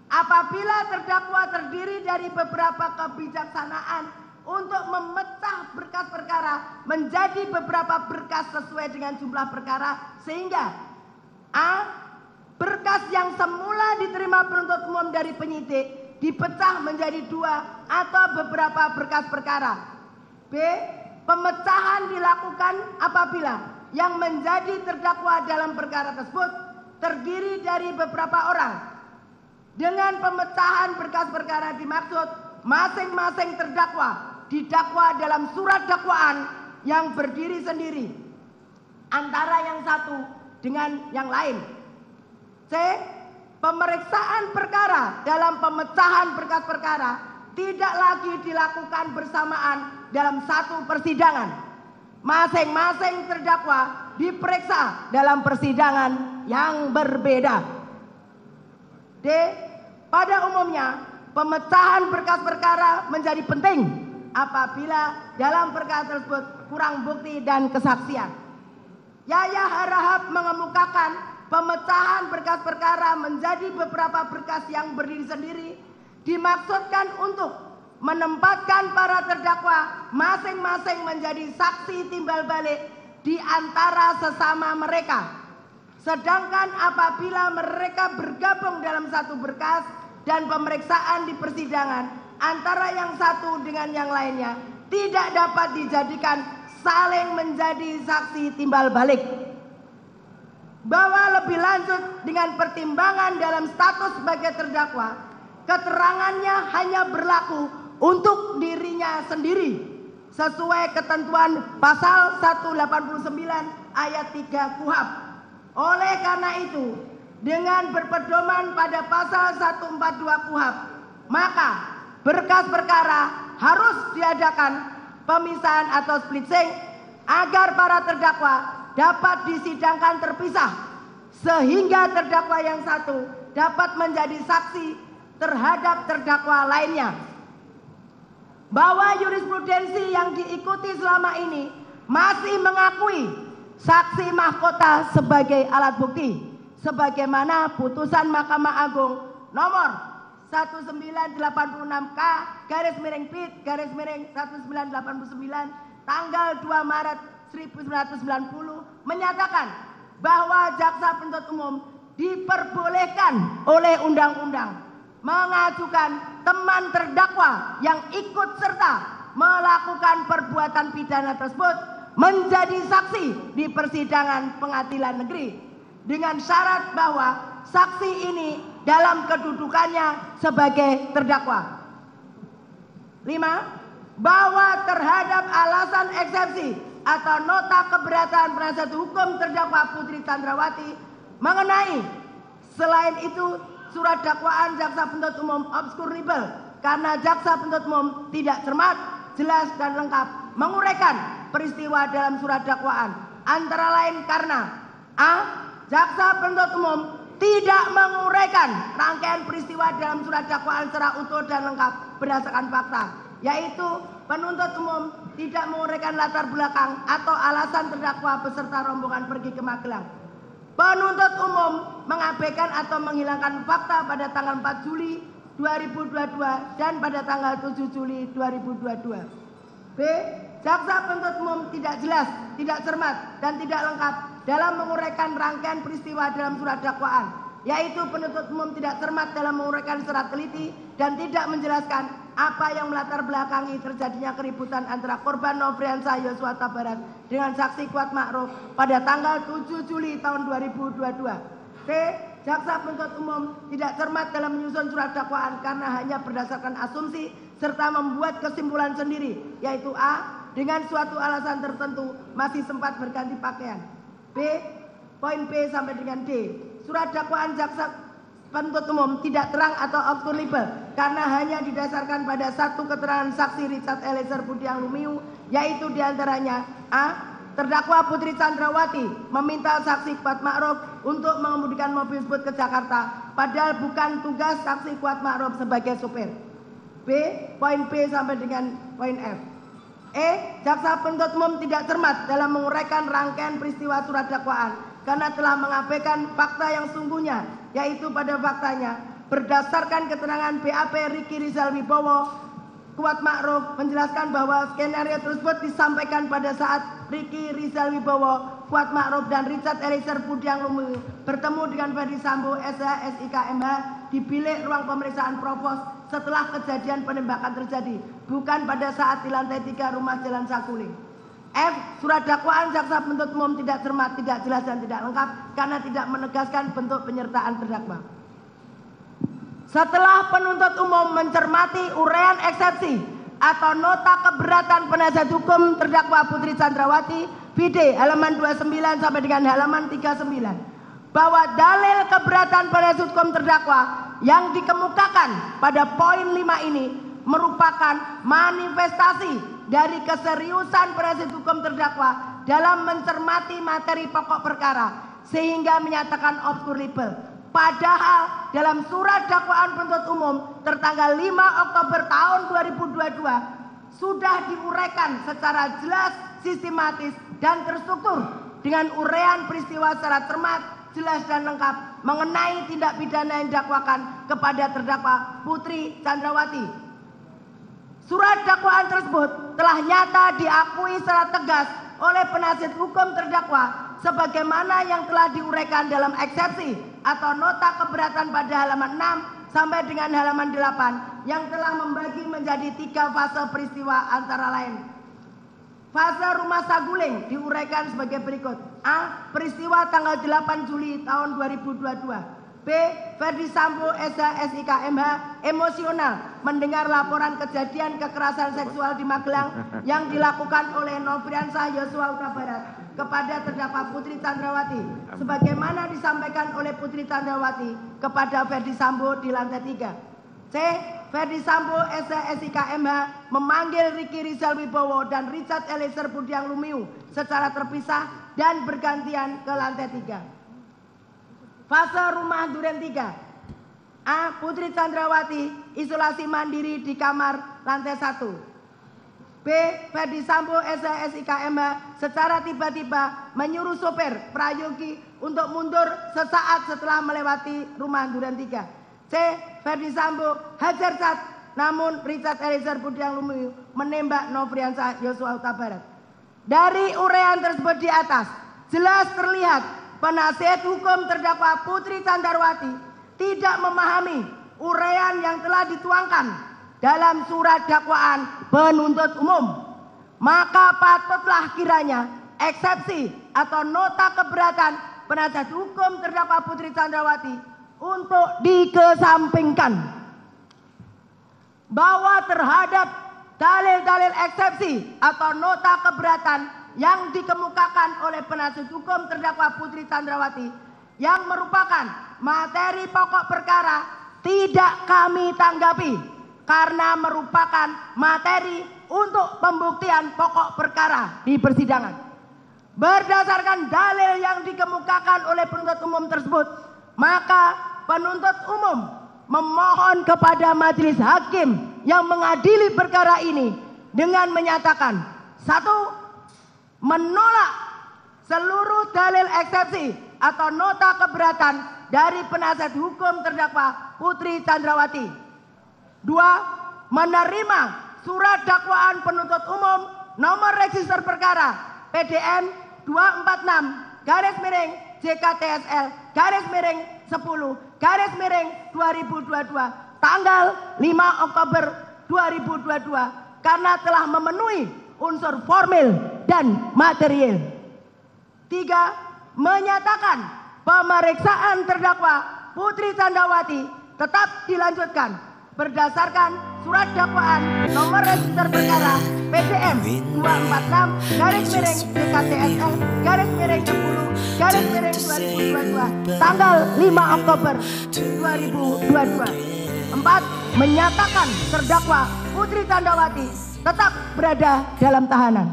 Apabila terdakwa terdiri dari beberapa kebijaksanaan untuk memecah berkas perkara menjadi beberapa berkas sesuai dengan jumlah perkara, sehingga A. Berkas yang semula diterima penuntut umum dari penyidik dipecah menjadi dua atau beberapa berkas perkara. B. Pemecahan dilakukan apabila yang menjadi terdakwa dalam perkara tersebut terdiri dari beberapa orang. Dengan pemecahan berkas perkara dimaksud masing-masing terdakwa didakwa dalam surat dakwaan yang berdiri sendiri antara yang satu dengan yang lain. C. Pemeriksaan perkara dalam pemecahan berkas perkara tidak lagi dilakukan bersamaan dalam satu persidangan. Masing-masing terdakwa diperiksa dalam persidangan yang berbeda. D. Pada umumnya pemecahan berkas perkara menjadi penting apabila dalam perkara tersebut kurang bukti dan kesaksian. Yahya Harahap mengemukakan pemecahan berkas perkara menjadi beberapa berkas yang berdiri sendiri dimaksudkan untuk menempatkan para terdakwa masing-masing menjadi saksi timbal balik di antara sesama mereka. Sedangkan apabila mereka bergabung dalam satu berkas dan pemeriksaan di persidangan antara yang satu dengan yang lainnya tidak dapat dijadikan saling menjadi saksi timbal balik. Bahwa lebih lanjut dengan pertimbangan dalam status sebagai terdakwa, keterangannya hanya berlaku untuk dirinya sendiri sesuai ketentuan pasal 189 ayat 3 KUHP. Oleh karena itu, dengan berpedoman pada pasal 142 KUHP, maka berkas perkara harus diadakan pemisahan atau splitting agar para terdakwa dapat disidangkan terpisah sehingga terdakwa yang satu dapat menjadi saksi terhadap terdakwa lainnya. Bahwa jurisprudensi yang diikuti selama ini masih mengakui saksi mahkota sebagai alat bukti sebagaimana putusan Mahkamah Agung nomor 1986K/PIT/1989 tanggal 2 Maret 1990 menyatakan bahwa jaksa penuntut umum diperbolehkan oleh undang-undang mengajukan teman terdakwa yang ikut serta melakukan perbuatan pidana tersebut menjadi saksi di persidangan pengadilan negeri dengan syarat bahwa saksi ini dalam kedudukannya sebagai terdakwa. 5. Bahwa terhadap alasan eksepsi atau nota keberatan penasihat hukum terdakwa Putri Chandrawati mengenai selain itu surat dakwaan jaksa penuntut umum obskurable karena jaksa penuntut umum tidak cermat, jelas dan lengkap menguraikan peristiwa dalam surat dakwaan, antara lain karena A. Jaksa penuntut umum tidak menguraikan rangkaian peristiwa dalam surat dakwaan secara utuh dan lengkap berdasarkan fakta, yaitu penuntut umum tidak menguraikan latar belakang atau alasan terdakwa beserta rombongan pergi ke Magelang. Penuntut umum mengabaikan atau menghilangkan fakta pada tanggal 4 Juli 2022 dan pada tanggal 7 Juli 2022. B. Jaksa penuntut umum tidak jelas, tidak cermat, dan tidak lengkap dalam menguraikan rangkaian peristiwa dalam surat dakwaan. yaitu penuntut umum tidak cermat dalam menguraikan secara teliti dan tidak menjelaskan apa yang melatar belakangi terjadinya keributan antara korban Nofriansah Yosua Huta Barat dengan saksi Kuat Ma'ruf pada tanggal 7 Juli tahun 2022. C. Jaksa penuntut umum tidak cermat dalam menyusun surat dakwaan karena hanya berdasarkan asumsi serta membuat kesimpulan sendiri, yaitu A. Dengan suatu alasan tertentu masih sempat berganti pakaian. B. Poin B sampai dengan D. Surat dakwaan jaksa penuntut umum tidak terang atau obskurable karena hanya didasarkan pada satu keterangan saksi Richard Eliezer Budiang Lumiu, yaitu diantaranya A. Terdakwa Putri Chandrawati meminta saksi Kuat Ma'ruf untuk mengemudikan mobil tersebut ke Jakarta, padahal bukan tugas saksi Kuat Ma'ruf sebagai supir. B. Poin B sampai dengan poin F. E. Jaksa penuntut umum tidak cermat dalam menguraikan rangkaian peristiwa surat dakwaan karena telah mengabaikan fakta yang sungguhnya, yaitu pada faktanya berdasarkan keterangan BAP Ricky Rizal Wibowo, Kuat Ma'ruf menjelaskan bahwa skenario tersebut disampaikan pada saat Ricky Rizal Wibowo, Kuat Ma'ruf dan Richard Eliezer Budiang Lumiu bertemu dengan Ferdi Sambo SH SIK MH di bilik ruang pemeriksaan Provos setelah kejadian penembakan terjadi, bukan pada saat di lantai 3 rumah Jalan Saguling. F. Surat dakwaan jaksa penuntut umum tidak cermat, tidak jelas dan tidak lengkap karena tidak menegaskan bentuk penyertaan terdakwa. Setelah penuntut umum mencermati uraian eksepsi atau nota keberatan penasihat hukum terdakwa Putri Chandrawati BD halaman 29 sampai dengan halaman 39 bahwa dalil keberatan penasihat hukum terdakwa yang dikemukakan pada poin 5 ini merupakan manifestasi dari keseriusan penasihat hukum terdakwa dalam mencermati materi pokok perkara sehingga menyatakan obskurable. Padahal dalam surat dakwaan penuntut umum tertanggal 5 Oktober tahun 2022 sudah diuraikan secara jelas, sistematis dan terstruktur dengan uraian peristiwa secara cermat, jelas dan lengkap mengenai tindak pidana yang didakwakan kepada terdakwa Putri Chandrawati. Surat dakwaan tersebut telah nyata diakui secara tegas oleh penasihat hukum terdakwa sebagaimana yang telah diuraikan dalam eksepsi atau nota keberatan pada halaman 6 sampai dengan halaman 8 yang telah membagi menjadi 3 fase peristiwa antara lain. Fase rumah Saguling diuraikan sebagai berikut. A. Peristiwa tanggal 8 Juli tahun 2022. B. Ferdi Sambo SH SIK MH emosional mendengar laporan kejadian kekerasan seksual di Magelang yang dilakukan oleh Nofriansah Yosua Huta Barat kepada terdakwa Putri Chandrawati sebagaimana disampaikan oleh Putri Chandrawati kepada Ferdi Sambo di lantai 3. C. Ferdi Sambo SH SIK MH memanggil Ricky Rizal Wibowo dan Richard Eliezer Budiang Lumiu secara terpisah dan bergantian ke lantai 3. Fase rumah Duren 3. A. Putri Chandrawati isolasi mandiri di kamar lantai 1. B. Ferdi Sambo SH SIK MH secara tiba-tiba menyuruh sopir Prayogi untuk mundur sesaat setelah melewati rumah Duren 3. C. Ferdi Sambo hajar cat, namun Richard Eliezer Budiang Lumiu menembak Nofriansah Yosua Huta Barat. Dari uraian tersebut di atas jelas terlihat penasihat hukum terdakwa Putri Chandrawati tidak memahami uraian yang telah dituangkan dalam surat dakwaan penuntut umum. Maka patutlah kiranya eksepsi atau nota keberatan penasihat hukum terdakwa Putri Chandrawati untuk dikesampingkan. Bahwa terhadap dalil-dalil eksepsi atau nota keberatan yang dikemukakan oleh penasihat hukum terdakwa Putri Chandrawati yang merupakan materi pokok perkara tidak kami tanggapi karena merupakan materi untuk pembuktian pokok perkara di persidangan. Berdasarkan dalil yang dikemukakan oleh penuntut umum tersebut, maka penuntut umum memohon kepada majelis hakim yang mengadili perkara ini dengan menyatakan: 1. Menolak seluruh dalil eksepsi atau nota keberatan dari penasihat hukum terdakwa Putri Chandrawati. 2. Menerima surat dakwaan penuntut umum nomor register perkara PDN 246 garis miring JKTSL garis miring 10 garis miring 2022 tanggal 5 Oktober 2022 karena telah memenuhi unsur formil dan material. 3. Menyatakan pemeriksaan terdakwa Putri Candrawati tetap dilanjutkan berdasarkan surat dakwaan nomor register perkara PDM 246 garis miring JKTSL garis miring 10 garis miring 2022 tanggal 5 Oktober 2022. 4. Menyatakan terdakwa Putri Candrawati tetap berada dalam tahanan.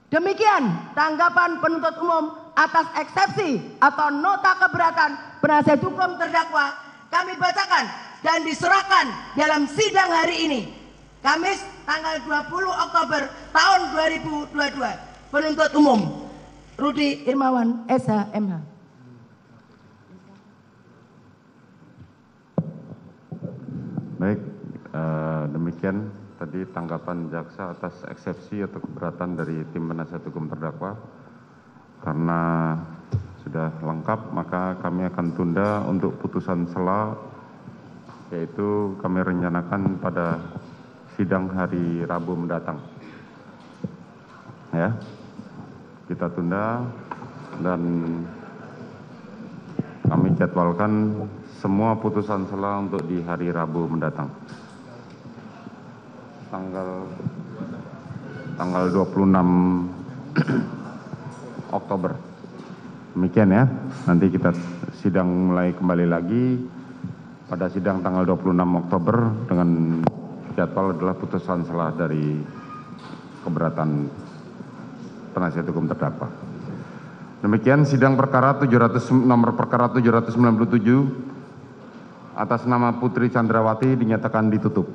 Demikian tanggapan penuntut umum atas eksepsi atau nota keberatan penasihat hukum terdakwa kami bacakan dan diserahkan dalam sidang hari ini, Kamis tanggal 20 Oktober tahun 2022. Penuntut umum Rudi Irmawan SH MH. Baik, demikian tadi tanggapan jaksa atas eksepsi atau keberatan dari tim penasihat hukum terdakwa. Karena sudah lengkap, maka kami akan tunda untuk putusan sela, yaitu kami rencanakan pada sidang hari Rabu mendatang. Ya, kita tunda dan kami jadwalkan semua putusan sela untuk di hari Rabu mendatang. Tanggal 26 Oktober. Demikian ya. Nanti kita sidang mulai kembali lagi pada sidang tanggal 26 Oktober dengan jadwal adalah putusan sela dari keberatan penasihat hukum terdakwa. Demikian sidang perkara nomor perkara 797 atas nama Putri Candrawati dinyatakan ditutup.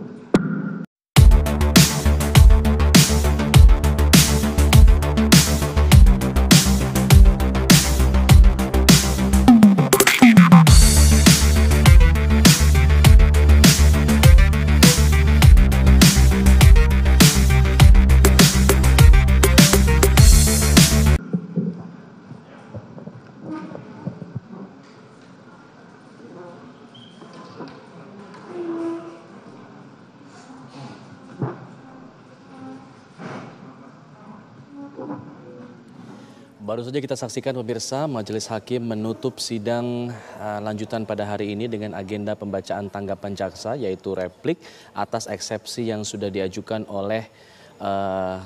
Baru saja kita saksikan pemirsa, Majelis Hakim menutup sidang lanjutan pada hari ini dengan agenda pembacaan tanggapan jaksa yaitu replik atas eksepsi yang sudah diajukan oleh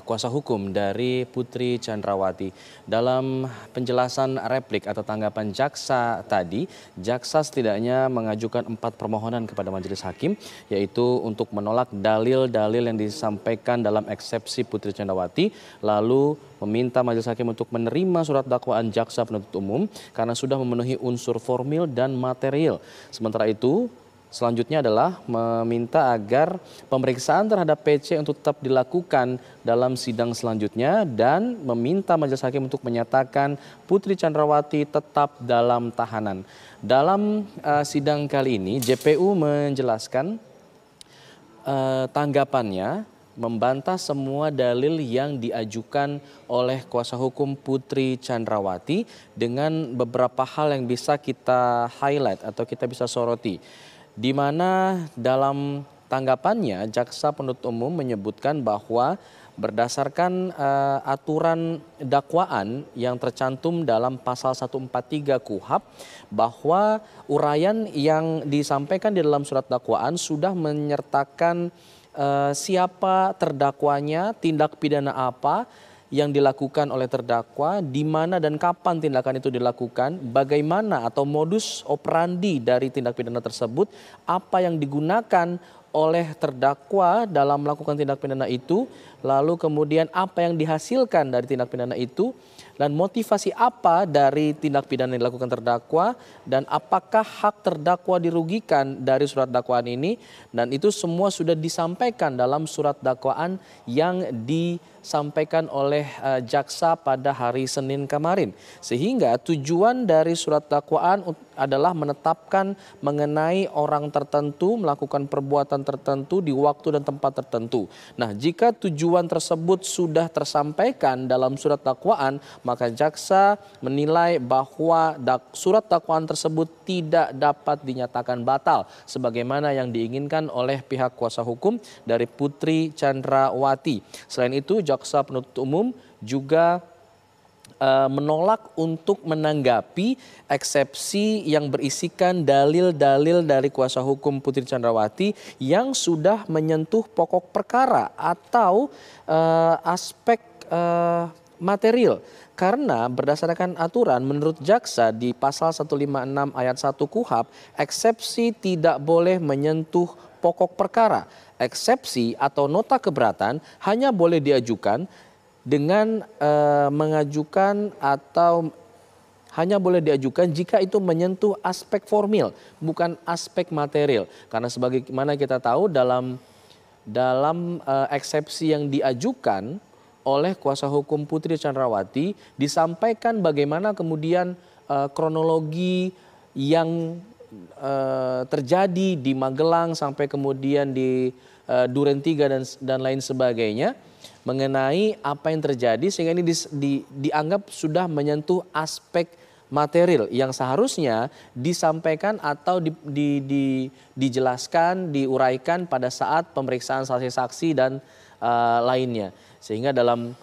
kuasa hukum dari Putri Candrawati. Dalam penjelasan replik atau tanggapan jaksa tadi, jaksa setidaknya mengajukan 4 permohonan kepada Majelis Hakim, yaitu untuk menolak dalil-dalil yang disampaikan dalam eksepsi Putri Candrawati, lalu meminta Majelis Hakim untuk menerima surat dakwaan jaksa penuntut umum karena sudah memenuhi unsur formil dan material. Sementara itu, selanjutnya adalah meminta agar pemeriksaan terhadap PC untuk tetap dilakukan dalam sidang selanjutnya dan meminta Majelis Hakim untuk menyatakan Putri Candrawati tetap dalam tahanan. Dalam sidang kali ini, JPU menjelaskan tanggapannya membantah semua dalil yang diajukan oleh kuasa hukum Putri Candrawati dengan beberapa hal yang bisa kita highlight atau kita bisa soroti. Di mana dalam tanggapannya jaksa penuntut umum menyebutkan bahwa berdasarkan aturan dakwaan yang tercantum dalam pasal 143 KUHP bahwa uraian yang disampaikan di dalam surat dakwaan sudah menyertakan siapa terdakwanya, tindak pidana apa yang dilakukan oleh terdakwa, di mana dan kapan tindakan itu dilakukan, bagaimana atau modus operandi dari tindak pidana tersebut, apa yang digunakan oleh terdakwa dalam melakukan tindak pidana itu, lalu kemudian apa yang dihasilkan dari tindak pidana itu, dan motivasi apa dari tindak pidana yang dilakukan terdakwa, dan apakah hak terdakwa dirugikan dari surat dakwaan ini, dan itu semua sudah disampaikan dalam surat dakwaan yang disampaikan oleh jaksa pada hari Senin kemarin. Sehingga tujuan dari surat dakwaan adalah menetapkan mengenai orang tertentu melakukan perbuatan tertentu di waktu dan tempat tertentu. Nah, jika tujuan tersebut sudah tersampaikan dalam surat dakwaan, maka jaksa menilai bahwa surat dakwaan tersebut tidak dapat dinyatakan batal sebagaimana yang diinginkan oleh pihak kuasa hukum dari Putri Chandrawati. Selain itu, jaksa penuntut umum juga menolak untuk menanggapi eksepsi yang berisikan dalil-dalil dari kuasa hukum Putri Chandrawati yang sudah menyentuh pokok perkara atau aspek material. Karena berdasarkan aturan menurut jaksa di pasal 156 ayat 1 KUHP, eksepsi tidak boleh menyentuh pokok perkara. Eksepsi atau nota keberatan hanya boleh diajukan dengan mengajukan atau hanya boleh diajukan jika itu menyentuh aspek formil, bukan aspek material. Karena sebagaimana kita tahu dalam eksepsi yang diajukan oleh kuasa hukum Putri Chandrawati disampaikan bagaimana kemudian kronologi yang terjadi di Magelang sampai kemudian di Duren 3 dan lain sebagainya mengenai apa yang terjadi, sehingga ini dianggap sudah menyentuh aspek material yang seharusnya disampaikan atau dijelaskan, diuraikan pada saat pemeriksaan saksi-saksi dan lainnya. Sehingga dalam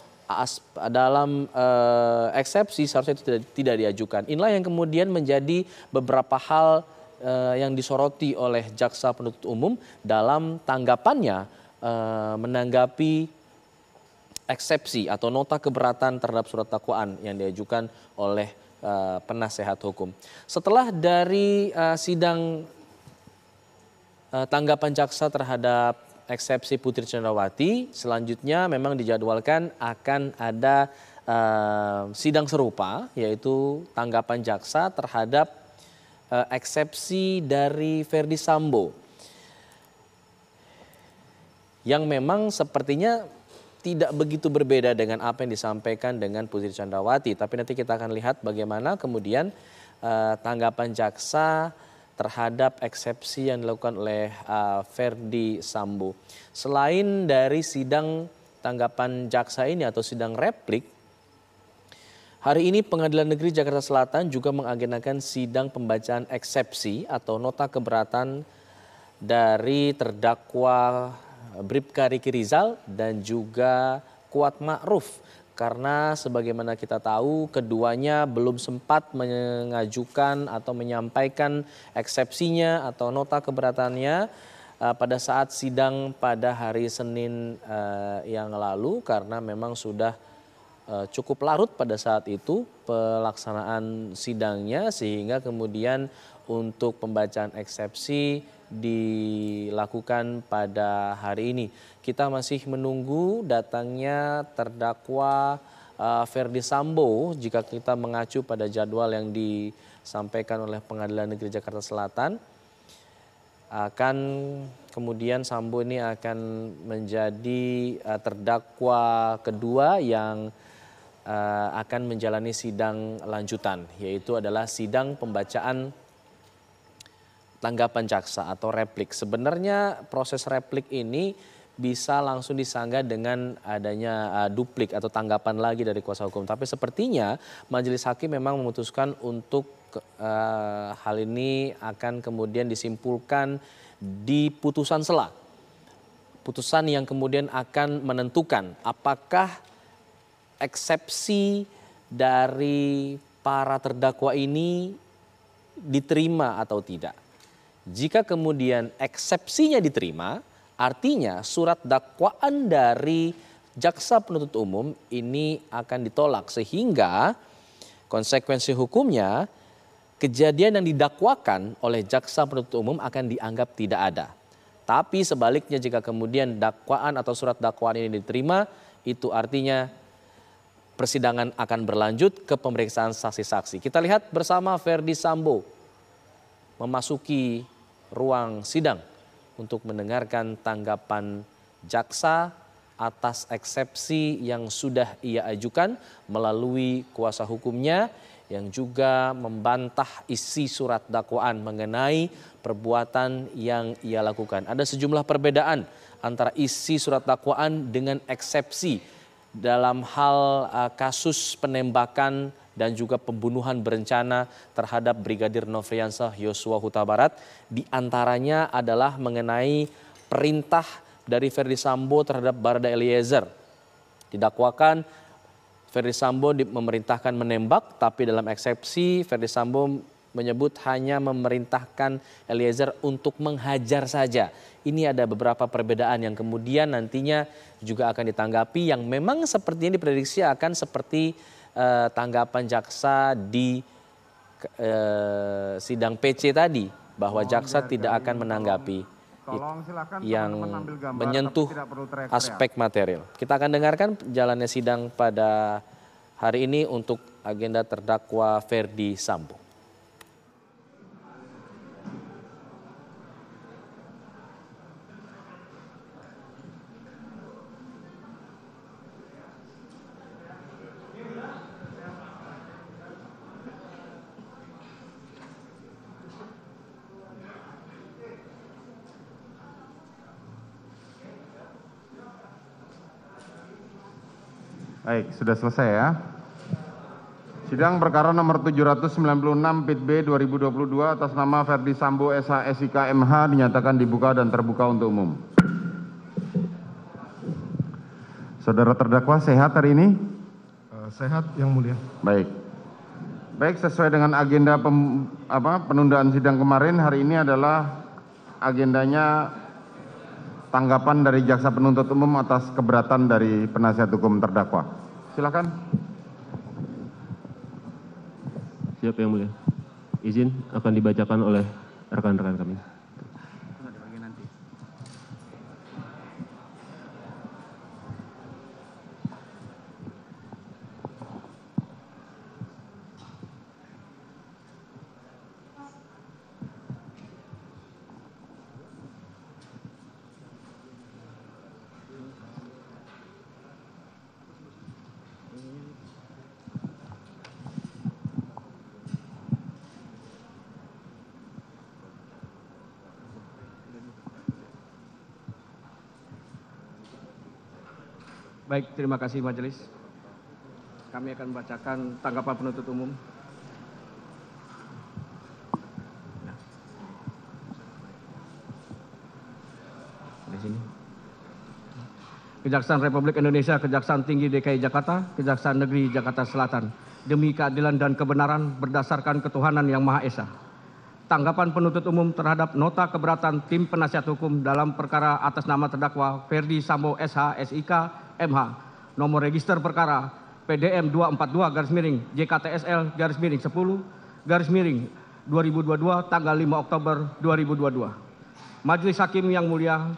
eksepsi seharusnya itu tidak diajukan. Inilah yang kemudian menjadi beberapa hal yang disoroti oleh jaksa penuntut umum dalam tanggapannya menanggapi eksepsi atau nota keberatan terhadap surat dakwaan yang diajukan oleh penasehat hukum. Setelah dari sidang tanggapan jaksa terhadap eksepsi Putri Chandrawati, selanjutnya memang dijadwalkan akan ada sidang serupa, yaitu tanggapan jaksa terhadap eksepsi dari Verdi Sambo yang memang sepertinya tidak begitu berbeda dengan apa yang disampaikan dengan Putri Chandrawati. Tapi nanti kita akan lihat bagaimana kemudian tanggapan jaksa terhadap eksepsi yang dilakukan oleh Verdi Sambo. Selain dari sidang tanggapan jaksa ini atau sidang replik, hari ini Pengadilan Negeri Jakarta Selatan juga mengagendakan sidang pembacaan eksepsi atau nota keberatan dari terdakwa Bribka Riki Rizal dan juga Kuat Ma'ruf. Karena sebagaimana kita tahu keduanya belum sempat mengajukan atau menyampaikan eksepsinya atau nota keberatannya pada saat sidang pada hari Senin yang lalu, karena memang sudah cukup larut pada saat itu pelaksanaan sidangnya, sehingga kemudian untuk pembacaan eksepsi dilakukan pada hari ini. Kita masih menunggu datangnya terdakwa Verdi Sambo jika kita mengacu pada jadwal yang disampaikan oleh Pengadilan Negeri Jakarta Selatan. Kemudian Sambo ini akan menjadi terdakwa kedua yang akan menjalani sidang lanjutan, yaitu adalah sidang pembacaan tanggapan jaksa atau replik. Sebenarnya proses replik ini bisa langsung disanggah dengan adanya duplik atau tanggapan lagi dari kuasa hukum. Tapi sepertinya majelis hakim memang memutuskan untuk hal ini akan kemudian disimpulkan di putusan sela. Putusan yang kemudian akan menentukan apakah eksepsi dari para terdakwa ini diterima atau tidak. Jika kemudian eksepsinya diterima, artinya surat dakwaan dari jaksa penuntut umum ini akan ditolak, sehingga konsekuensi hukumnya kejadian yang didakwakan oleh jaksa penuntut umum akan dianggap tidak ada. Tapi sebaliknya jika kemudian dakwaan atau surat dakwaan ini diterima, itu artinya persidangan akan berlanjut ke pemeriksaan saksi-saksi. Kita lihat bersama Verdi Sambo memasuki ruang sidang untuk mendengarkan tanggapan jaksa atas eksepsi yang sudah ia ajukan melalui kuasa hukumnya yang juga membantah isi surat dakwaan mengenai perbuatan yang ia lakukan. Ada sejumlah perbedaan antara isi surat dakwaan dengan eksepsi dalam hal kasus penembakan dan juga pembunuhan berencana terhadap Brigadir Nofriansah Yosua Huta Barat. Di antaranya adalah mengenai perintah dari Ferdy Sambo terhadap Barada Eliezer. Didakwakan Ferdy Sambo memerintahkan menembak, tapi dalam eksepsi Ferdy Sambo menyebut hanya memerintahkan Eliezer untuk menghajar saja. Ini ada beberapa perbedaan yang kemudian nantinya juga akan ditanggapi yang memang sepertinya diprediksi akan seperti tanggapan jaksa di sidang PC tadi, bahwa jaksa tidak akan menanggapi yang menyentuh aspek material. Kita akan dengarkan jalannya sidang pada hari ini untuk agenda terdakwa Ferdy Sambo. Baik, sudah selesai ya. Sidang perkara nomor 796 PIT B 2022 atas nama Ferdy Sambo SH SIK MH dinyatakan dibuka dan terbuka untuk umum. Saudara terdakwa sehat hari ini? Sehat, Yang Mulia. Baik. Baik, sesuai dengan agenda penundaan sidang kemarin, hari ini adalah agendanya tanggapan dari jaksa penuntut umum atas keberatan dari penasihat hukum terdakwa. Silakan. Siap Yang Mulia. Izin akan dibacakan oleh rekan-rekan kami. Baik, terima kasih majelis. Kami akan membacakan tanggapan penuntut umum. Di sini. Kejaksaan Republik Indonesia, Kejaksaan Tinggi DKI Jakarta, Kejaksaan Negeri Jakarta Selatan, demi keadilan dan kebenaran berdasarkan ketuhanan yang Maha Esa. Tanggapan penuntut umum terhadap nota keberatan tim penasihat hukum dalam perkara atas nama terdakwa Ferdy Sambo SH SIK MH, nomor register perkara PDM 242/JKTSL-10/2022 tanggal 5 Oktober 2022. Majelis Hakim yang mulia,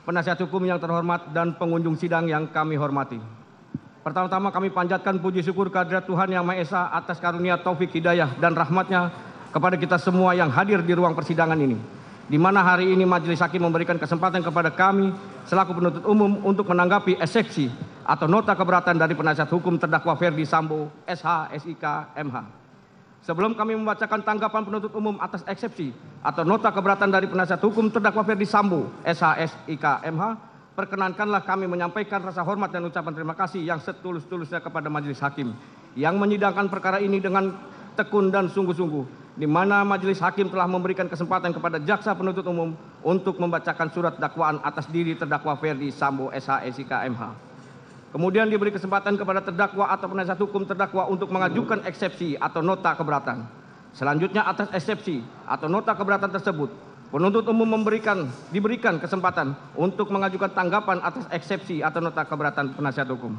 penasihat hukum yang terhormat dan pengunjung sidang yang kami hormati. Pertama-tama kami panjatkan puji syukur kehadirat Tuhan Yang Maha Esa atas karunia taufik hidayah dan rahmatnya kepada kita semua yang hadir di ruang persidangan ini, di mana hari ini Majelis Hakim memberikan kesempatan kepada kami selaku penuntut umum untuk menanggapi eksepsi atau nota keberatan dari penasihat hukum terdakwa Ferdy Sambo SH SIK MH. Sebelum kami membacakan tanggapan penuntut umum atas eksepsi atau nota keberatan dari penasihat hukum terdakwa Ferdy Sambo SH SIK MH, perkenankanlah kami menyampaikan rasa hormat dan ucapan terima kasih yang setulus-tulusnya kepada Majelis Hakim yang menyidangkan perkara ini dengan tekun dan sungguh-sungguh, di mana Majelis Hakim telah memberikan kesempatan kepada jaksa penuntut umum untuk membacakan surat dakwaan atas diri terdakwa Ferdy Sambo SH SIK MH. Kemudian diberi kesempatan kepada terdakwa atau penasihat hukum terdakwa untuk mengajukan eksepsi atau nota keberatan. Selanjutnya atas eksepsi atau nota keberatan tersebut, penuntut umum diberikan kesempatan untuk mengajukan tanggapan atas eksepsi atau nota keberatan penasihat hukum.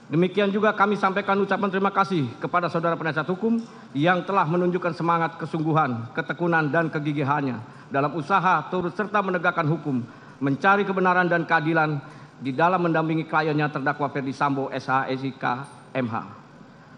Demikian juga kami sampaikan ucapan terima kasih kepada saudara penasihat hukum yang telah menunjukkan semangat kesungguhan, ketekunan, dan kegigihannya dalam usaha turut serta menegakkan hukum, mencari kebenaran dan keadilan di dalam mendampingi kliennya terdakwa Ferdy Sambo SH SIK MH.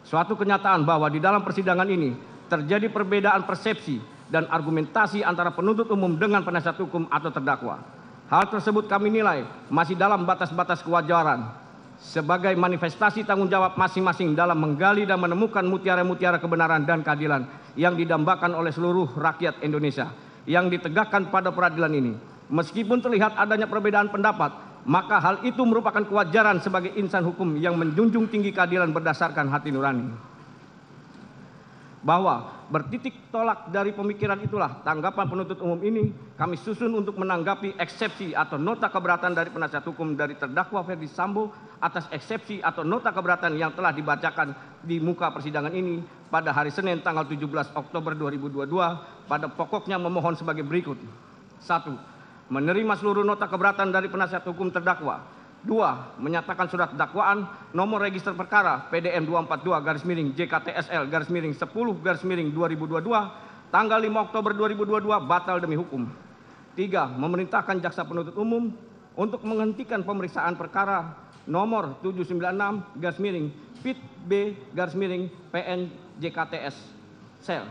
Suatu kenyataan bahwa di dalam persidangan ini terjadi perbedaan persepsi dan argumentasi antara penuntut umum dengan penasihat hukum atau terdakwa. Hal tersebut kami nilai masih dalam batas-batas kewajaran sebagai manifestasi tanggung jawab masing-masing dalam menggali dan menemukan mutiara-mutiara kebenaran dan keadilan yang didambakan oleh seluruh rakyat Indonesia yang ditegakkan pada peradilan ini. Meskipun terlihat adanya perbedaan pendapat, maka hal itu merupakan kewajaran sebagai insan hukum yang menjunjung tinggi keadilan berdasarkan hati nurani. Bahwa bertitik tolak dari pemikiran itulah tanggapan penuntut umum ini kami susun untuk menanggapi eksepsi atau nota keberatan dari penasihat hukum dari terdakwa Ferdi Sambo atas eksepsi atau nota keberatan yang telah dibacakan di muka persidangan ini pada hari Senin tanggal 17 Oktober 2022 pada pokoknya memohon sebagai berikut. 1. Menerima seluruh nota keberatan dari penasihat hukum terdakwa. 2. Menyatakan surat dakwaan nomor register perkara PDM 242-JKTSL-10-2022 tanggal 5 Oktober 2022 batal demi hukum. 3. Memerintahkan jaksa penuntut umum untuk menghentikan pemeriksaan perkara nomor 796-B-PN-JKTS-Sel.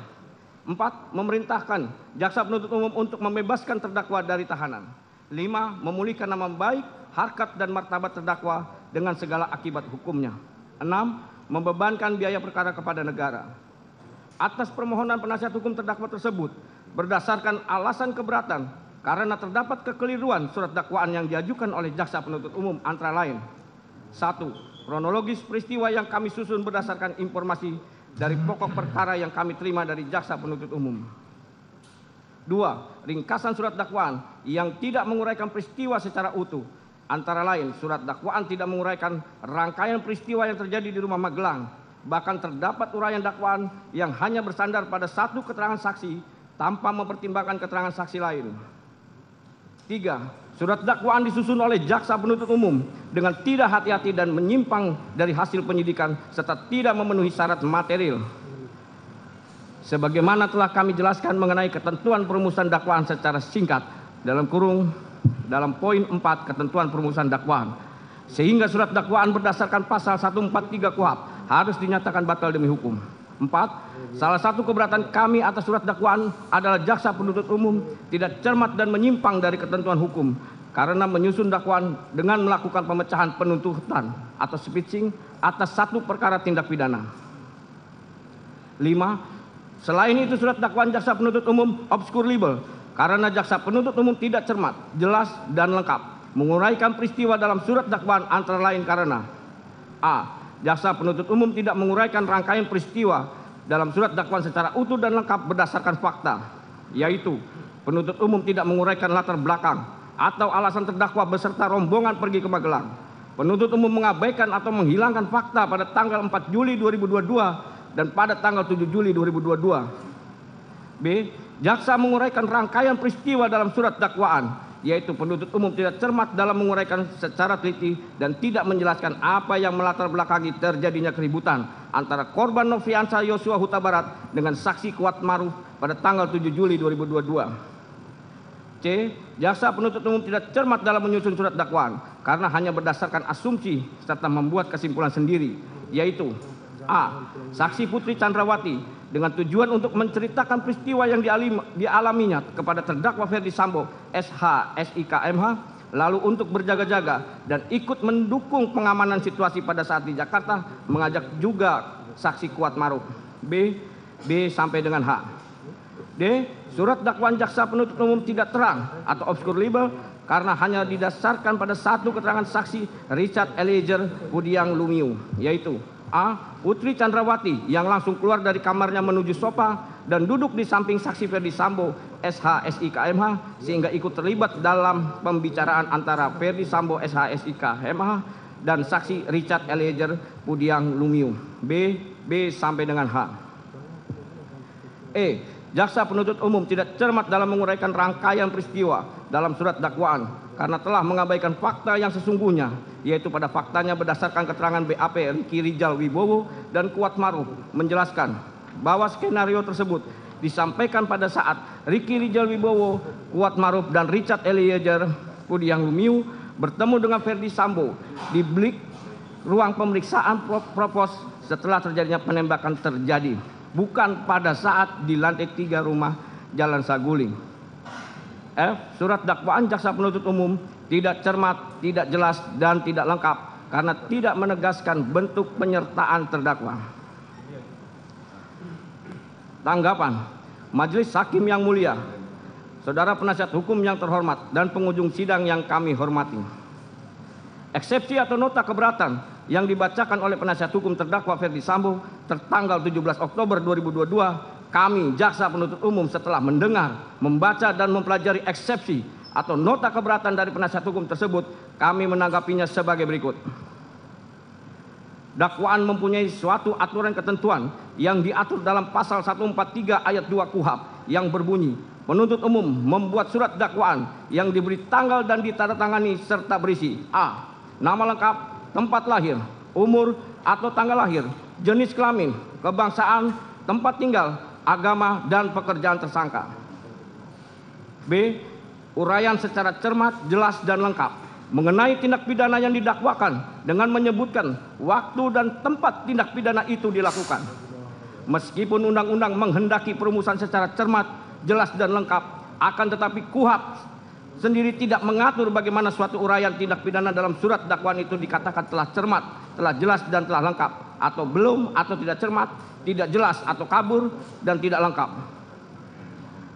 4. Memerintahkan jaksa penuntut umum untuk membebaskan terdakwa dari tahanan. 5. Memulihkan nama baik, harkat dan martabat terdakwa dengan segala akibat hukumnya. 6. Membebankan biaya perkara kepada negara. Atas permohonan penasihat hukum terdakwa tersebut, berdasarkan alasan keberatan karena terdapat kekeliruan surat dakwaan yang diajukan oleh jaksa penuntut umum antara lain. 1. Kronologis peristiwa yang kami susun berdasarkan informasi dari pokok perkara yang kami terima dari jaksa penuntut umum. 2. Ringkasan surat dakwaan yang tidak menguraikan peristiwa secara utuh. Antara lain, surat dakwaan tidak menguraikan rangkaian peristiwa yang terjadi di rumah Magelang. Bahkan terdapat uraian dakwaan yang hanya bersandar pada satu keterangan saksi tanpa mempertimbangkan keterangan saksi lain. 3. Surat dakwaan disusun oleh jaksa penuntut umum dengan tidak hati-hati dan menyimpang dari hasil penyidikan serta tidak memenuhi syarat material. Sebagaimana telah kami jelaskan mengenai ketentuan perumusan dakwaan secara singkat dalam poin 4 ketentuan perumusan dakwaan, sehingga surat dakwaan berdasarkan pasal 143 KUHP harus dinyatakan batal demi hukum. 4. Salah satu keberatan kami atas surat dakwaan adalah jaksa penuntut umum tidak cermat dan menyimpang dari ketentuan hukum karena menyusun dakwaan dengan melakukan pemecahan penuntutan atau speeching atas satu perkara tindak pidana. 5. Selain itu surat dakwaan jaksa penuntut umum obscure libel karena jaksa penuntut umum tidak cermat, jelas, dan lengkap menguraikan peristiwa dalam surat dakwaan antara lain karena a. Jaksa penuntut umum tidak menguraikan rangkaian peristiwa dalam surat dakwaan secara utuh dan lengkap berdasarkan fakta, yaitu penuntut umum tidak menguraikan latar belakang atau alasan terdakwa beserta rombongan pergi ke Magelang. Penuntut umum mengabaikan atau menghilangkan fakta pada tanggal 4 Juli 2022 dan pada tanggal 7 Juli 2022. B. Jaksa menguraikan rangkaian peristiwa dalam surat dakwaan, yaitu penuntut umum tidak cermat dalam menguraikan secara teliti dan tidak menjelaskan apa yang melatar belakangi terjadinya keributan antara korban Noviansa Yosua Huta Barat dengan saksi Kuat Maruf pada tanggal 7 Juli 2022. C. Jaksa penuntut umum tidak cermat dalam menyusun surat dakwaan karena hanya berdasarkan asumsi serta membuat kesimpulan sendiri, yaitu a. Saksi Putri Chandrawati dengan tujuan untuk menceritakan peristiwa yang dialaminya kepada terdakwa Ferdi Sambo SH SIK MH, lalu untuk berjaga-jaga dan ikut mendukung pengamanan situasi pada saat di Jakarta, mengajak juga saksi Kuat Maruf. B sampai dengan H. D. Surat dakwaan jaksa penuntut umum tidak terang atau obscure libel karena hanya didasarkan pada satu keterangan saksi Richard Eliezer Budiang Lumiu, yaitu a. Putri Chandrawati yang langsung keluar dari kamarnya menuju sofa dan duduk di samping saksi Ferdi Sambo SH SIK MH sehingga ikut terlibat dalam pembicaraan antara Ferdi Sambo SH SIK MH dan saksi Richard Eliezer Budiang Lumiu. B sampai dengan H. E. Jaksa penuntut umum tidak cermat dalam menguraikan rangkaian peristiwa dalam surat dakwaan karena telah mengabaikan fakta yang sesungguhnya, yaitu pada faktanya berdasarkan keterangan BAP Ricky Rijal Wibowo dan Kuat Maruf menjelaskan bahwa skenario tersebut disampaikan pada saat Ricky Rijal Wibowo, Kuat Maruf dan Richard Eliezer Budiang Lumiu bertemu dengan Ferdi Sambo di bilik ruang pemeriksaan propos setelah terjadinya penembakan terjadi, bukan pada saat di lantai 3 rumah Jalan Saguling. F. Surat dakwaan jaksa penuntut umum tidak cermat, tidak jelas, dan tidak lengkap karena tidak menegaskan bentuk penyertaan terdakwa. Tanggapan Majelis Hakim yang mulia, saudara penasihat hukum yang terhormat, dan pengunjung sidang yang kami hormati. Eksepsi atau nota keberatan yang dibacakan oleh penasihat hukum terdakwa Ferdi Sambo tertanggal 17 Oktober 2022, kami jaksa penuntut umum setelah mendengar, membaca, dan mempelajari eksepsi atau nota keberatan dari penasihat hukum tersebut, kami menanggapinya sebagai berikut. Dakwaan mempunyai suatu aturan ketentuan yang diatur dalam pasal 143 ayat 2 KUHP yang berbunyi, penuntut umum membuat surat dakwaan yang diberi tanggal dan ditandatangani serta berisi a. Nama lengkap, tempat lahir, umur atau tanggal lahir, jenis kelamin, kebangsaan, tempat tinggal, agama, dan pekerjaan tersangka. B. Uraian secara cermat, jelas, dan lengkap mengenai tindak pidana yang didakwakan dengan menyebutkan waktu dan tempat tindak pidana itu dilakukan. Meskipun undang-undang menghendaki perumusan secara cermat, jelas, dan lengkap, akan tetapi KUHP sendiri tidak mengatur bagaimana suatu uraian tindak pidana dalam surat dakwaan itu dikatakan telah cermat, telah jelas, dan telah lengkap, atau belum, atau tidak cermat, tidak jelas, atau kabur, dan tidak lengkap.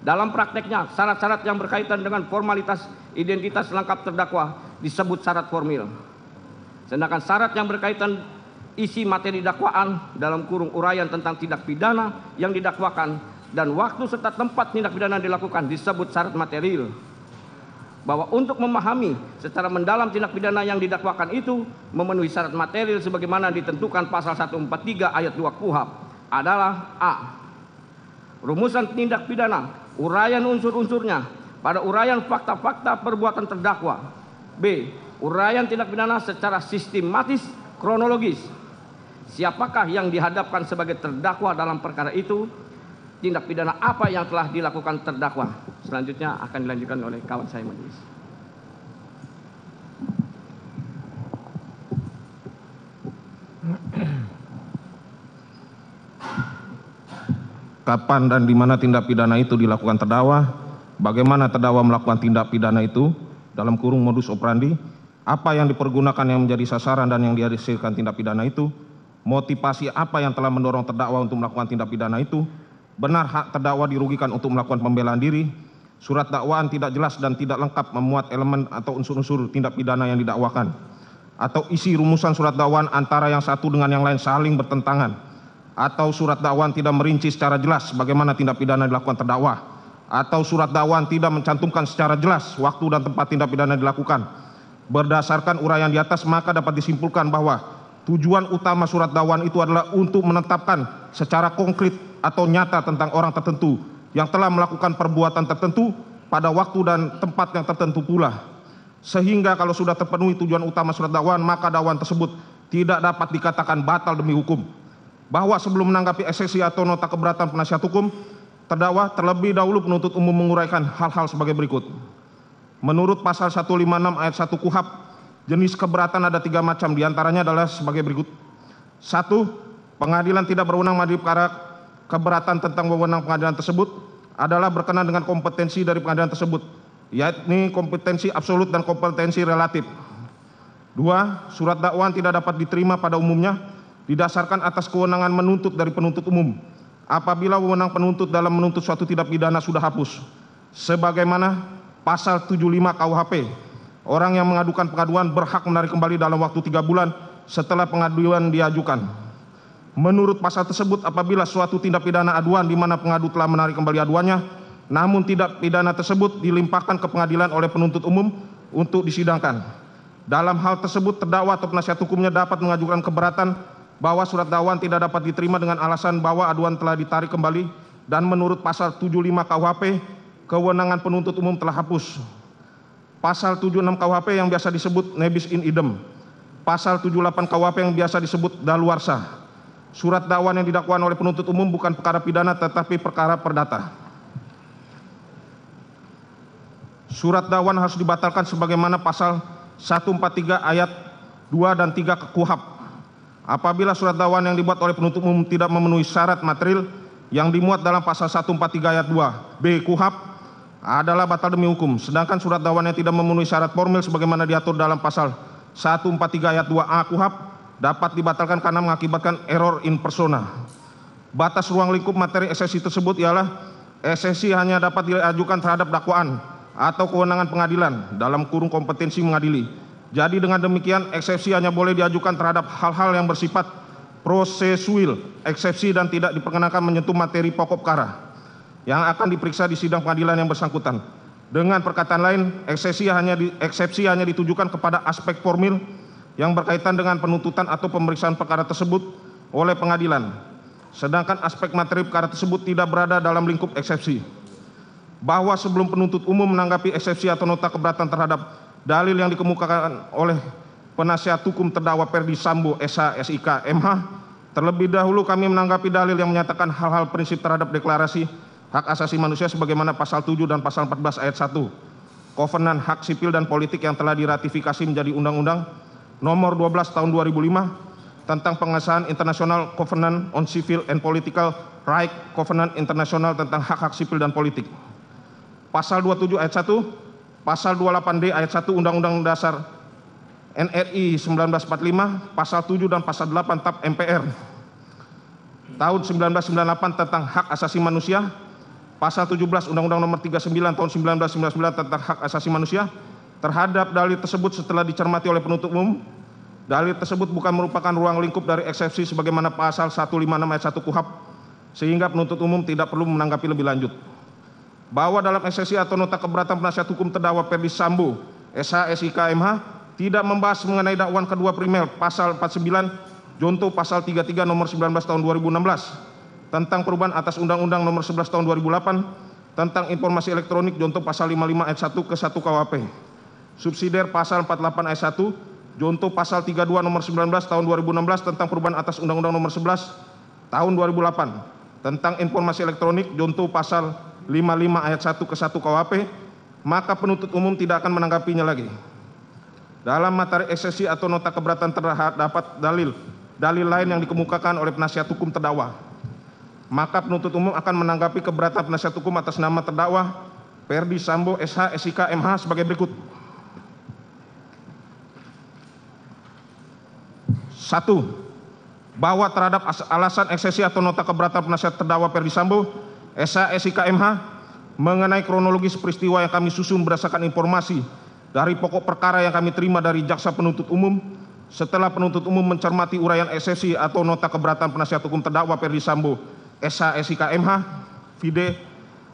Dalam prakteknya, syarat-syarat yang berkaitan dengan formalitas identitas lengkap terdakwa disebut syarat formil. Sedangkan syarat yang berkaitan isi materi dakwaan dalam kurung uraian tentang tindak pidana yang didakwakan dan waktu serta tempat tindak pidana dilakukan disebut syarat material. Bahwa untuk memahami secara mendalam tindak pidana yang didakwakan itu memenuhi syarat material sebagaimana ditentukan pasal 143 ayat 2 KUHP adalah a. Rumusan tindak pidana, uraian unsur-unsurnya pada uraian fakta-fakta perbuatan terdakwa. B. Uraian tindak pidana secara sistematis, kronologis. Siapakah yang dihadapkan sebagai terdakwa dalam perkara itu? Tindak pidana apa yang telah dilakukan terdakwa? Selanjutnya akan dilanjutkan oleh kawan saya majelis. Kapan dan di mana tindak pidana itu dilakukan terdakwa? Bagaimana terdakwa melakukan tindak pidana itu dalam kurung modus operandi? Apa yang dipergunakan yang menjadi sasaran dan yang dihasilkan tindak pidana itu? Motivasi apa yang telah mendorong terdakwa untuk melakukan tindak pidana itu? Benar hak terdakwa dirugikan untuk melakukan pembelaan diri? Surat dakwaan tidak jelas dan tidak lengkap memuat elemen atau unsur-unsur tindak pidana yang didakwakan. Atau isi rumusan surat dakwaan antara yang satu dengan yang lain saling bertentangan. Atau surat dakwaan tidak merinci secara jelas bagaimana tindak pidana dilakukan terdakwa. Atau surat dakwaan tidak mencantumkan secara jelas waktu dan tempat tindak pidana dilakukan. Berdasarkan uraian di atas maka dapat disimpulkan bahwa tujuan utama surat dakwaan itu adalah untuk menetapkan secara konkret atau nyata tentang orang tertentu yang telah melakukan perbuatan tertentu pada waktu dan tempat yang tertentu pula. Sehingga kalau sudah terpenuhi tujuan utama surat dakwaan maka dakwaan tersebut tidak dapat dikatakan batal demi hukum. Bahwa sebelum menanggapi eksepsi atau nota keberatan penasihat hukum, terdakwa terlebih dahulu penuntut umum menguraikan hal-hal sebagai berikut. Menurut pasal 156 ayat 1 KUHP, jenis keberatan ada 3 macam, diantaranya adalah sebagai berikut. 1. Pengadilan tidak berwenang mengadili perkara keberatan tentang wewenang pengadilan tersebut adalah berkenaan dengan kompetensi dari pengadilan tersebut, yakni kompetensi absolut dan kompetensi relatif. 2. Surat dakwaan tidak dapat diterima pada umumnya didasarkan atas kewenangan menuntut dari penuntut umum apabila wewenang penuntut dalam menuntut suatu tindak pidana sudah hapus. Sebagaimana pasal 75 KUHP, orang yang mengadukan pengaduan berhak menarik kembali dalam waktu 3 bulan setelah pengaduan diajukan. Menurut pasal tersebut, apabila suatu tindak pidana aduan di mana pengadu telah menarik kembali aduannya, namun tindak pidana tersebut dilimpahkan ke pengadilan oleh penuntut umum untuk disidangkan. Dalam hal tersebut, terdakwa atau penasihat hukumnya dapat mengajukan keberatan bahwa surat dakwaan tidak dapat diterima dengan alasan bahwa aduan telah ditarik kembali dan menurut pasal 75 KUHP, kewenangan penuntut umum telah hapus. Pasal 76 KUHP yang biasa disebut nebis in idem. Pasal 78 KUHP yang biasa disebut daluarsa. Surat dakwaan yang didakwaan oleh penuntut umum bukan perkara pidana tetapi perkara perdata. Surat dakwaan harus dibatalkan sebagaimana pasal 143 ayat 2 dan 3 KUHP. Apabila surat dakwaan yang dibuat oleh penuntut umum tidak memenuhi syarat material yang dimuat dalam pasal 143 ayat 2 B KUHP adalah batal demi hukum, sedangkan surat dakwaan yang tidak memenuhi syarat formil sebagaimana diatur dalam pasal 143 ayat 2A KUHP dapat dibatalkan karena mengakibatkan error in persona. Batas ruang lingkup materi eksepsi tersebut ialah eksepsi hanya dapat diajukan terhadap dakwaan atau kewenangan pengadilan dalam kurung kompetensi mengadili. Jadi dengan demikian eksepsi hanya boleh diajukan terhadap hal-hal yang bersifat prosesual eksepsi dan tidak diperkenankan menyentuh materi pokok perkara yang akan diperiksa di sidang pengadilan yang bersangkutan. Dengan perkataan lain, eksepsi hanya ditujukan kepada aspek formil yang berkaitan dengan penuntutan atau pemeriksaan perkara tersebut oleh pengadilan. Sedangkan aspek materi perkara tersebut tidak berada dalam lingkup eksepsi. Bahwa sebelum penuntut umum menanggapi eksepsi atau nota keberatan terhadap dalil yang dikemukakan oleh penasihat hukum terdakwa Ferdi Sambo SH SIK MH, terlebih dahulu kami menanggapi dalil yang menyatakan hal-hal prinsip terhadap deklarasi hak asasi manusia sebagaimana pasal 7 dan pasal 14 ayat 1 Kovenan Hak Sipil dan Politik yang telah diratifikasi menjadi Undang-Undang Nomor 12 Tahun 2005 tentang pengesahan International Covenant on Civil and Political Right, Covenant Internasional tentang hak-hak sipil dan politik. Pasal 27 ayat 1, pasal 28D ayat 1 Undang-Undang Dasar NRI 1945, pasal 7 dan pasal 8 TAP MPR tahun 1998 tentang hak asasi manusia, pasal 17 Undang-Undang Nomor 39 tahun 1999 tentang hak asasi manusia terhadap dalil tersebut setelah dicermati oleh penuntut umum. Dalil tersebut bukan merupakan ruang lingkup dari eksepsi sebagaimana pasal 156 ayat 1 KUHP, sehingga penuntut umum tidak perlu menanggapi lebih lanjut. Bahwa dalam eksepsi atau nota keberatan penasihat hukum terdakwa Ferdi Sambo SH SIK MH tidak membahas mengenai dakwaan kedua primer pasal 49 Junto pasal 33 nomor 19 tahun 2016 tentang perubahan atas Undang-Undang Nomor 11 Tahun 2008 tentang informasi elektronik Junto pasal 55 ayat 1 ke 1 KUHP. Subsidiar pasal 48 ayat 1 Junto pasal 32 Nomor 19 Tahun 2016 tentang perubahan atas Undang-Undang Nomor 11 Tahun 2008 tentang informasi elektronik Junto pasal 55 ayat 1 ke 1 KUHP, maka penuntut umum tidak akan menanggapinya lagi. Dalam materi eksepsi atau nota keberatan terdapat dalil lain yang dikemukakan oleh penasihat hukum terdakwa, maka penuntut umum akan menanggapi keberatan penasihat hukum atas nama terdakwa Ferdi Sambo SH SIK MH sebagai berikut. 1. Bahwa terhadap alasan eksepsi atau nota keberatan penasihat terdakwa Ferdi Sambo SH SIK MH mengenai kronologis peristiwa yang kami susun berdasarkan informasi dari pokok perkara yang kami terima dari jaksa penuntut umum setelah penuntut umum mencermati uraian eksepsi atau nota keberatan penasihat hukum terdakwa Ferdi Sambo SH SIK MH vide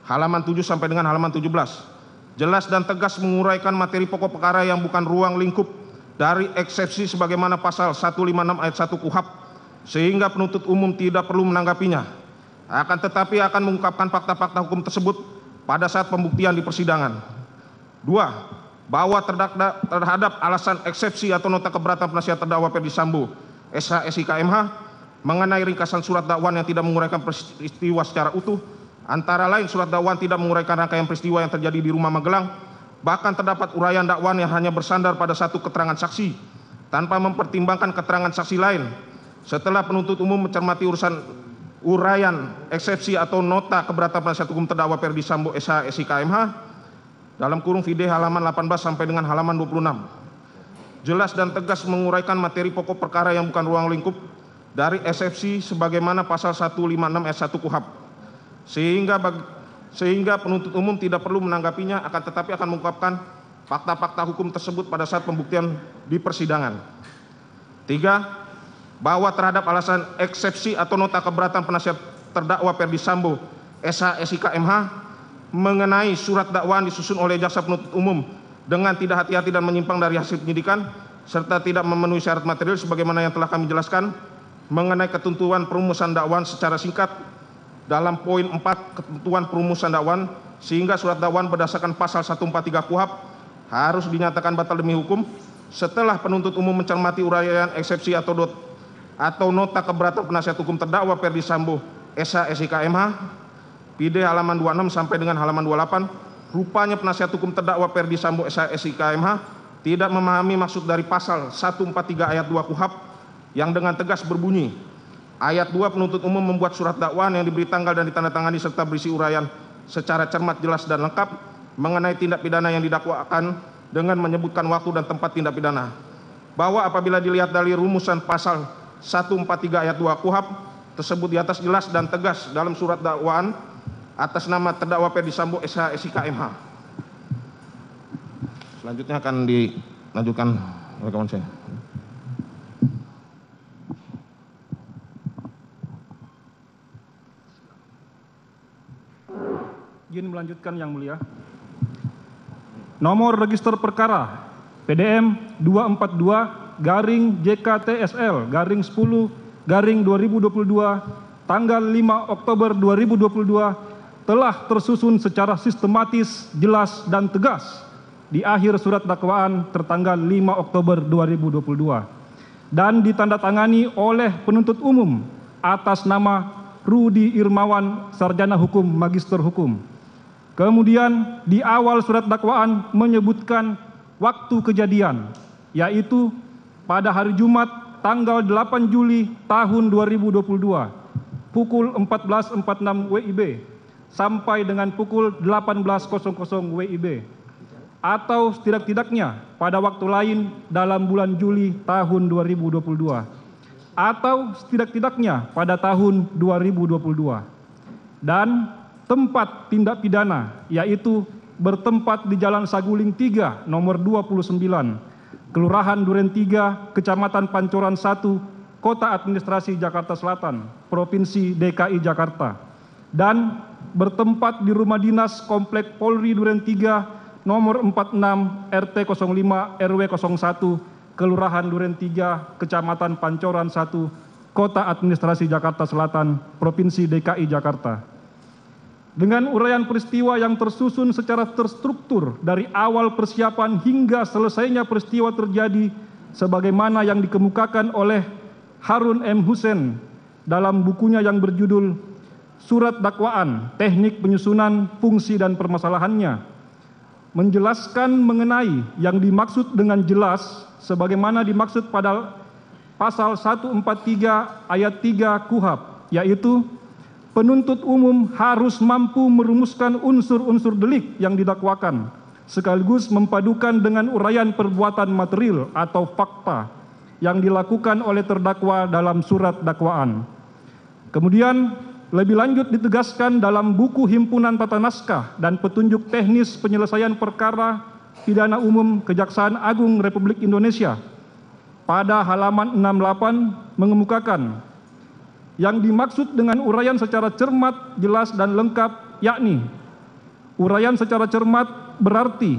halaman 7 sampai dengan halaman 17 jelas dan tegas menguraikan materi pokok perkara yang bukan ruang lingkup dari eksepsi sebagaimana pasal 156 ayat 1 KUHP, sehingga penuntut umum tidak perlu menanggapinya. Akan tetapi akan mengungkapkan fakta-fakta hukum tersebut pada saat pembuktian di persidangan. 2. Bahwa terhadap alasan eksepsi atau nota keberatan penasihat terdakwa Ferdi Sambo SH SIK MH mengenai ringkasan surat dakwaan yang tidak menguraikan peristiwa secara utuh, antara lain surat dakwaan tidak menguraikan rangkaian peristiwa yang terjadi di Rumah Magelang. Bahkan terdapat uraian dakwaan yang hanya bersandar pada satu keterangan saksi tanpa mempertimbangkan keterangan saksi lain. Setelah penuntut umum mencermati uraian eksepsi atau nota keberatan penasihat hukum terdakwa Ferdi Sambo SH SIK MH dalam kurung vide halaman 18 sampai dengan halaman 26 jelas dan tegas menguraikan materi pokok perkara yang bukan ruang lingkup dari eksepsi sebagaimana pasal 156 ayat 1 KUHP, sehingga penuntut umum tidak perlu menanggapinya, akan tetapi akan mengungkapkan fakta-fakta hukum tersebut pada saat pembuktian di persidangan. 3. Bahwa terhadap alasan eksepsi atau nota keberatan penasihat terdakwa Ferdi Sambo SH SIK MH mengenai surat dakwaan disusun oleh jaksa penuntut umum dengan tidak hati-hati dan menyimpang dari hasil penyidikan serta tidak memenuhi syarat material sebagaimana yang telah kami jelaskan mengenai ketentuan perumusan dakwaan secara singkat dalam poin 4 ketentuan perumusan dakwaan, sehingga surat dakwaan berdasarkan pasal 143 KUHP harus dinyatakan batal demi hukum setelah penuntut umum mencermati uraian eksepsi atau nota keberatan penasihat hukum terdakwa Ferdi Sambo SH SIK MH vide halaman 26 sampai dengan halaman 28. Rupanya penasihat hukum terdakwa Ferdi Sambo SH SIK MH tidak memahami maksud dari pasal 143 ayat 2 KUHP yang dengan tegas berbunyi, ayat 2 penuntut umum membuat surat dakwaan yang diberi tanggal dan ditandatangani serta berisi uraian secara cermat, jelas dan lengkap mengenai tindak pidana yang didakwakan dengan menyebutkan waktu dan tempat tindak pidana. Bahwa apabila dilihat dari rumusan pasal 143 ayat 2 KUHP tersebut di atas jelas dan tegas dalam surat dakwaan atas nama terdakwa Ferdi Sambo SH SIK MH. Selanjutnya akan dilanjutkan rekaman saya. Izin melanjutkan yang mulia. Nomor register perkara PDM 242-JKTSL-10-2022 tanggal 5 Oktober 2022 telah tersusun secara sistematis, jelas, dan tegas di akhir surat dakwaan tertanggal 5 Oktober 2022 dan ditandatangani oleh penuntut umum atas nama Rudi Irmawan, Sarjana Hukum, Magister Hukum. Kemudian di awal surat dakwaan menyebutkan waktu kejadian, yaitu pada hari Jumat tanggal 8 Juli tahun 2022 pukul 14.46 WIB sampai dengan pukul 18.00 WIB atau setidak-tidaknya pada waktu lain dalam bulan Juli tahun 2022 atau setidak-tidaknya pada tahun 2022 dan tempat tindak pidana yaitu bertempat di Jalan Saguling 3 nomor 29 Kelurahan Duren 3 Kecamatan Pancoran 1 Kota Administrasi Jakarta Selatan Provinsi DKI Jakarta dan bertempat di Rumah Dinas Komplek Polri Duren 3 nomor 46 RT 05 RW 01 Kelurahan Duren 3 Kecamatan Pancoran 1 Kota Administrasi Jakarta Selatan Provinsi DKI Jakarta. Dengan uraian peristiwa yang tersusun secara terstruktur dari awal persiapan hingga selesainya peristiwa terjadi sebagaimana yang dikemukakan oleh Harun M. Hussein dalam bukunya yang berjudul Surat Dakwaan, Teknik Penyusunan, Fungsi dan Permasalahannya, menjelaskan mengenai yang dimaksud dengan jelas sebagaimana dimaksud pada pasal 143 ayat 3 KUHP, yaitu penuntut umum harus mampu merumuskan unsur-unsur delik yang didakwakan, sekaligus mempadukan dengan uraian perbuatan material atau fakta yang dilakukan oleh terdakwa dalam surat dakwaan. Kemudian, lebih lanjut ditegaskan dalam buku Himpunan Tata Naskah dan Petunjuk Teknis Penyelesaian Perkara Pidana Umum Kejaksaan Agung Republik Indonesia pada halaman 68 mengemukakan yang dimaksud dengan uraian secara cermat, jelas, dan lengkap, yakni uraian secara cermat berarti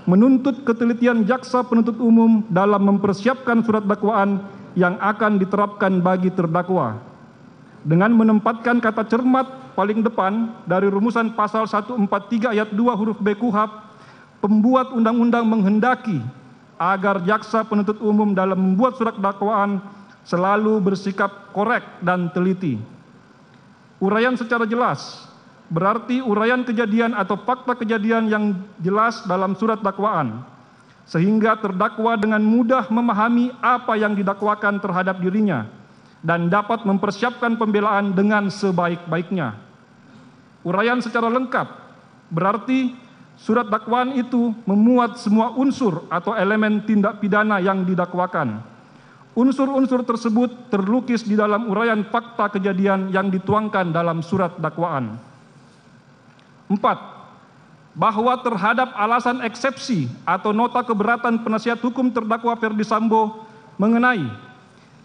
menuntut ketelitian jaksa penuntut umum dalam mempersiapkan surat dakwaan yang akan diterapkan bagi terdakwa. Dengan menempatkan kata cermat paling depan dari rumusan pasal 143 ayat 2 huruf B KUHP, pembuat undang-undang menghendaki agar jaksa penuntut umum dalam membuat surat dakwaan selalu bersikap korek dan teliti. Uraian secara jelas berarti uraian kejadian atau fakta kejadian yang jelas dalam surat dakwaan, sehingga terdakwa dengan mudah memahami apa yang didakwakan terhadap dirinya dan dapat mempersiapkan pembelaan dengan sebaik-baiknya. Uraian secara lengkap berarti surat dakwaan itu memuat semua unsur atau elemen tindak pidana yang didakwakan. Unsur-unsur tersebut terlukis di dalam uraian fakta kejadian yang dituangkan dalam surat dakwaan. 4. Bahwa terhadap alasan eksepsi atau nota keberatan penasihat hukum terdakwa Ferdi Sambo mengenai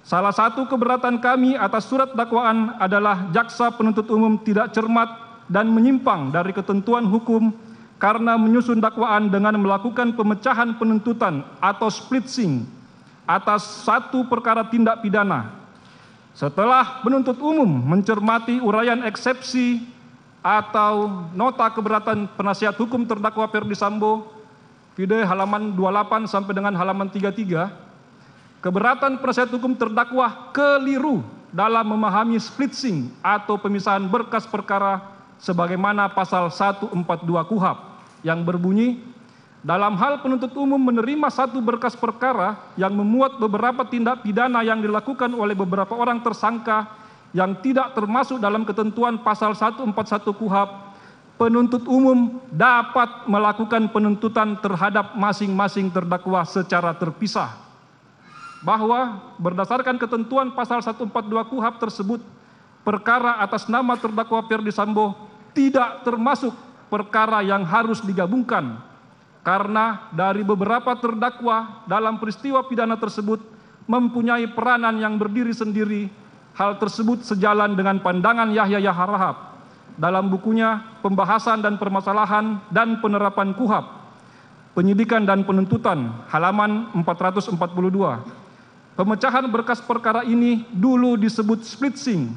salah satu keberatan kami atas surat dakwaan adalah jaksa penuntut umum tidak cermat dan menyimpang dari ketentuan hukum karena menyusun dakwaan dengan melakukan pemecahan penuntutan atau splitsing atas satu perkara tindak pidana. Setelah penuntut umum mencermati uraian eksepsi atau nota keberatan penasihat hukum terdakwa Ferdi Sambo, video halaman 28 sampai dengan halaman 33, keberatan penasihat hukum terdakwa keliru dalam memahami splitsing atau pemisahan berkas perkara sebagaimana pasal 142 KUHP yang berbunyi, dalam hal penuntut umum menerima satu berkas perkara yang memuat beberapa tindak pidana yang dilakukan oleh beberapa orang tersangka yang tidak termasuk dalam ketentuan pasal 141 KUHP, penuntut umum dapat melakukan penuntutan terhadap masing-masing terdakwa secara terpisah. Bahwa berdasarkan ketentuan pasal 142 KUHP tersebut, perkara atas nama terdakwa Ferdi Sambo tidak termasuk perkara yang harus digabungkan, karena dari beberapa terdakwa dalam peristiwa pidana tersebut mempunyai peranan yang berdiri sendiri. Hal tersebut sejalan dengan pandangan Yahya Harahap dalam bukunya Pembahasan dan Permasalahan dan Penerapan KUHP, Penyidikan dan Penuntutan, halaman 442. Pemecahan berkas perkara ini dulu disebut splitsing,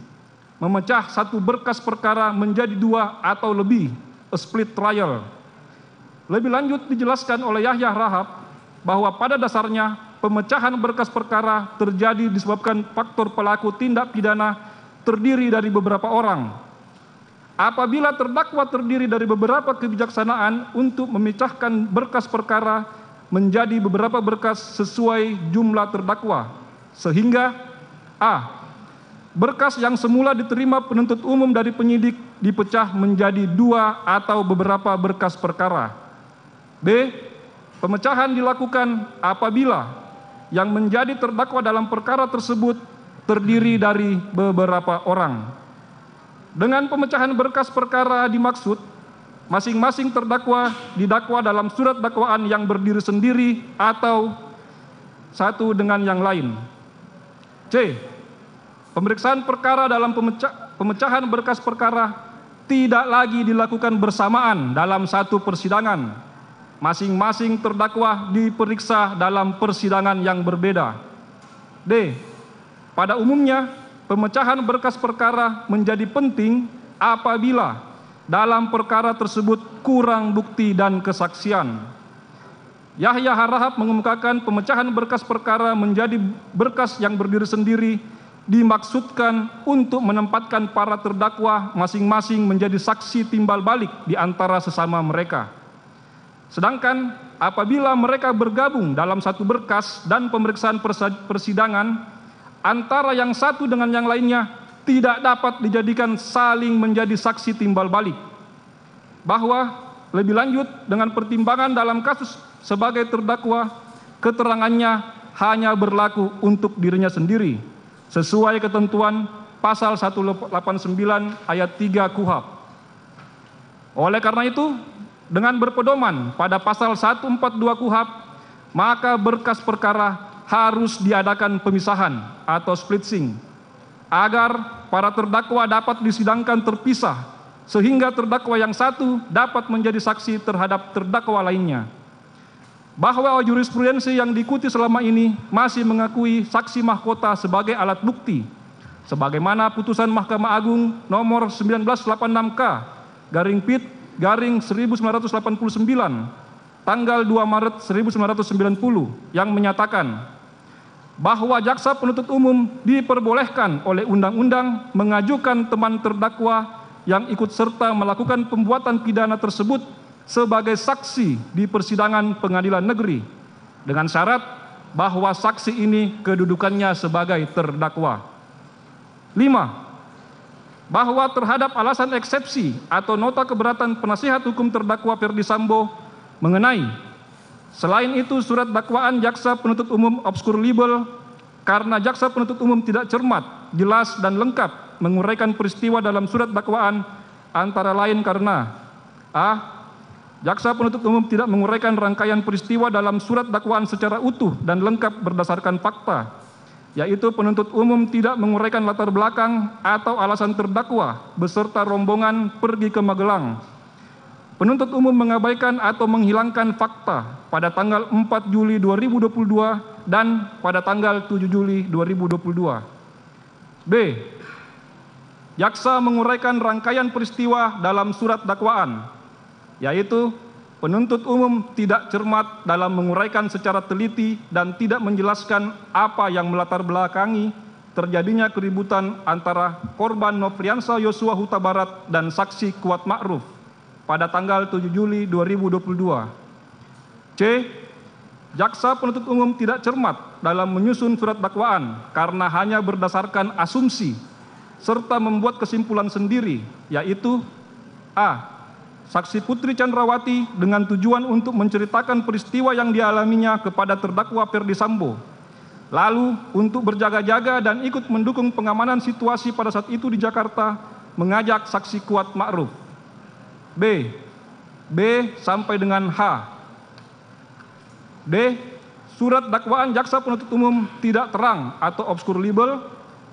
memecah satu berkas perkara menjadi dua atau lebih, a split trial. Lebih lanjut dijelaskan oleh Yahya Harahap bahwa pada dasarnya pemecahan berkas perkara terjadi disebabkan faktor pelaku tindak pidana terdiri dari beberapa orang. Apabila terdakwa terdiri dari beberapa kebijaksanaan untuk memecahkan berkas perkara menjadi beberapa berkas sesuai jumlah terdakwa, sehingga a. berkas yang semula diterima penuntut umum dari penyidik dipecah menjadi dua atau beberapa berkas perkara. B. Pemecahan dilakukan apabila yang menjadi terdakwa dalam perkara tersebut terdiri dari beberapa orang. Dengan pemecahan berkas perkara dimaksud masing-masing terdakwa didakwa dalam surat dakwaan yang berdiri sendiri atau satu dengan yang lain. C. Pemeriksaan perkara dalam pemecahan berkas perkara tidak lagi dilakukan bersamaan dalam satu persidangan. Masing-masing terdakwa diperiksa dalam persidangan yang berbeda. D. Pada umumnya, pemecahan berkas perkara menjadi penting apabila dalam perkara tersebut kurang bukti dan kesaksian. Yahya Harahap mengemukakan pemecahan berkas perkara menjadi berkas yang berdiri sendiri dimaksudkan untuk menempatkan para terdakwa masing-masing menjadi saksi timbal balik di antara sesama mereka. Sedangkan apabila mereka bergabung dalam satu berkas dan pemeriksaan persidangan, antara yang satu dengan yang lainnya tidak dapat dijadikan saling menjadi saksi timbal balik. Bahwa lebih lanjut dengan pertimbangan dalam kasus sebagai terdakwa, keterangannya hanya berlaku untuk dirinya sendiri, sesuai ketentuan pasal 189 ayat 3 KUHP. Oleh karena itu, dengan berpedoman pada pasal 142 KUHP, maka berkas perkara harus diadakan pemisahan atau splitsing, agar para terdakwa dapat disidangkan terpisah, sehingga terdakwa yang satu dapat menjadi saksi terhadap terdakwa lainnya. Bahwa jurisprudensi yang diikuti selama ini masih mengakui saksi mahkota sebagai alat bukti, sebagaimana putusan Mahkamah Agung nomor 1986/PIT/1989 tanggal 2 Maret 1990 yang menyatakan bahwa jaksa penuntut umum diperbolehkan oleh undang-undang mengajukan teman terdakwa yang ikut serta melakukan pembuatan pidana tersebut sebagai saksi di persidangan pengadilan negeri, dengan syarat bahwa saksi ini kedudukannya sebagai terdakwa. 5. Bahwa terhadap alasan eksepsi atau nota keberatan penasihat hukum terdakwa Ferdi Sambo mengenai selain itu surat dakwaan jaksa penuntut umum obskur libel karena jaksa penuntut umum tidak cermat, jelas dan lengkap menguraikan peristiwa dalam surat dakwaan, antara lain karena a. Jaksa penuntut umum tidak menguraikan rangkaian peristiwa dalam surat dakwaan secara utuh dan lengkap berdasarkan fakta, yaitu penuntut umum tidak menguraikan latar belakang atau alasan terdakwa beserta rombongan pergi ke Magelang. Penuntut umum mengabaikan atau menghilangkan fakta pada tanggal 4 Juli 2022 dan pada tanggal 7 Juli 2022. B. Jaksa menguraikan rangkaian peristiwa dalam surat dakwaan, yaitu penuntut umum tidak cermat dalam menguraikan secara teliti dan tidak menjelaskan apa yang melatar belakangi terjadinya keributan antara korban Nofriansah Yosua Huta Barat dan saksi Kuat Ma'ruf pada tanggal 7 Juli 2022. C. Jaksa penuntut umum tidak cermat dalam menyusun surat dakwaan karena hanya berdasarkan asumsi serta membuat kesimpulan sendiri, yaitu a. saksi Putri Chandrawati dengan tujuan untuk menceritakan peristiwa yang dialaminya kepada terdakwa Ferdi Sambo. Lalu, untuk berjaga-jaga dan ikut mendukung pengamanan situasi pada saat itu di Jakarta, mengajak saksi Kuat Ma'ruf. B sampai dengan H. D. Surat dakwaan jaksa penuntut umum tidak terang atau obscure libel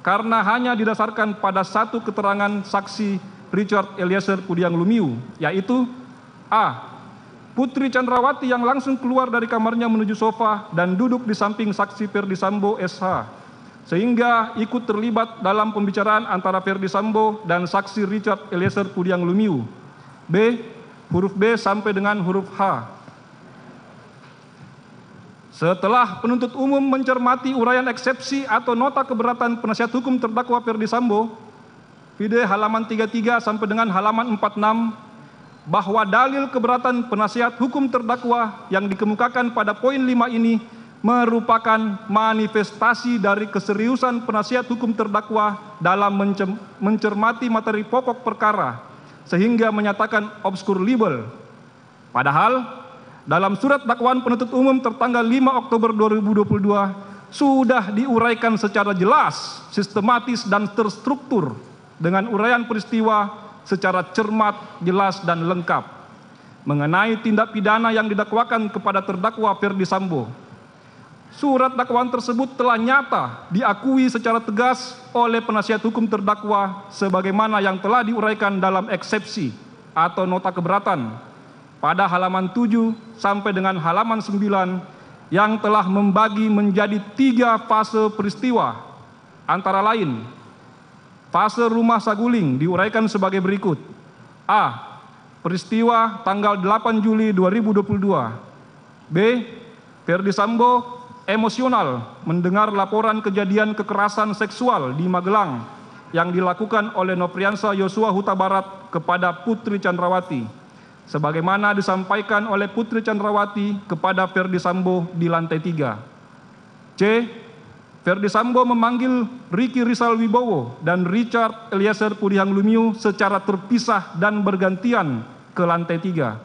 karena hanya didasarkan pada satu keterangan saksi Richard Eliezer Pudiang Lumiu, yaitu A. Putri Chandrawati yang langsung keluar dari kamarnya menuju sofa dan duduk di samping saksi Ferdi Sambo SH, sehingga ikut terlibat dalam pembicaraan antara Ferdi Sambo dan saksi Richard Eliezer Pudiang Lumiu. B. Huruf B sampai dengan huruf H. Setelah penuntut umum mencermati uraian eksepsi atau nota keberatan penasihat hukum terdakwa Ferdi Sambo, vide halaman 33 sampai dengan halaman 46, bahwa dalil keberatan penasihat hukum terdakwa yang dikemukakan pada poin 5 ini merupakan manifestasi dari keseriusan penasihat hukum terdakwa dalam mencermati materi pokok perkara, sehingga menyatakan obscure libel. Padahal, dalam surat dakwaan penuntut umum tertanggal 5 Oktober 2022 sudah diuraikan secara jelas, sistematis, dan terstruktur dengan uraian peristiwa secara cermat, jelas, dan lengkap mengenai tindak pidana yang didakwakan kepada terdakwa Ferdi Sambo. Surat dakwaan tersebut telah nyata diakui secara tegas oleh penasihat hukum terdakwa sebagaimana yang telah diuraikan dalam eksepsi atau nota keberatan pada halaman 7 sampai dengan halaman 9 yang telah membagi menjadi 3 fase peristiwa, antara lain fase rumah saguling diuraikan sebagai berikut. A. Peristiwa tanggal 8 Juli 2022. B. Ferdi Sambo emosional mendengar laporan kejadian kekerasan seksual di Magelang yang dilakukan oleh Nofriansah Yosua Huta Barat kepada Putri Chandrawati, sebagaimana disampaikan oleh Putri Chandrawati kepada Ferdi Sambo di lantai 3. C. Ferdi Sambo memanggil Ricky Rizal Wibowo dan Richard Eliezer Pudiang Lumiu secara terpisah dan bergantian ke lantai 3.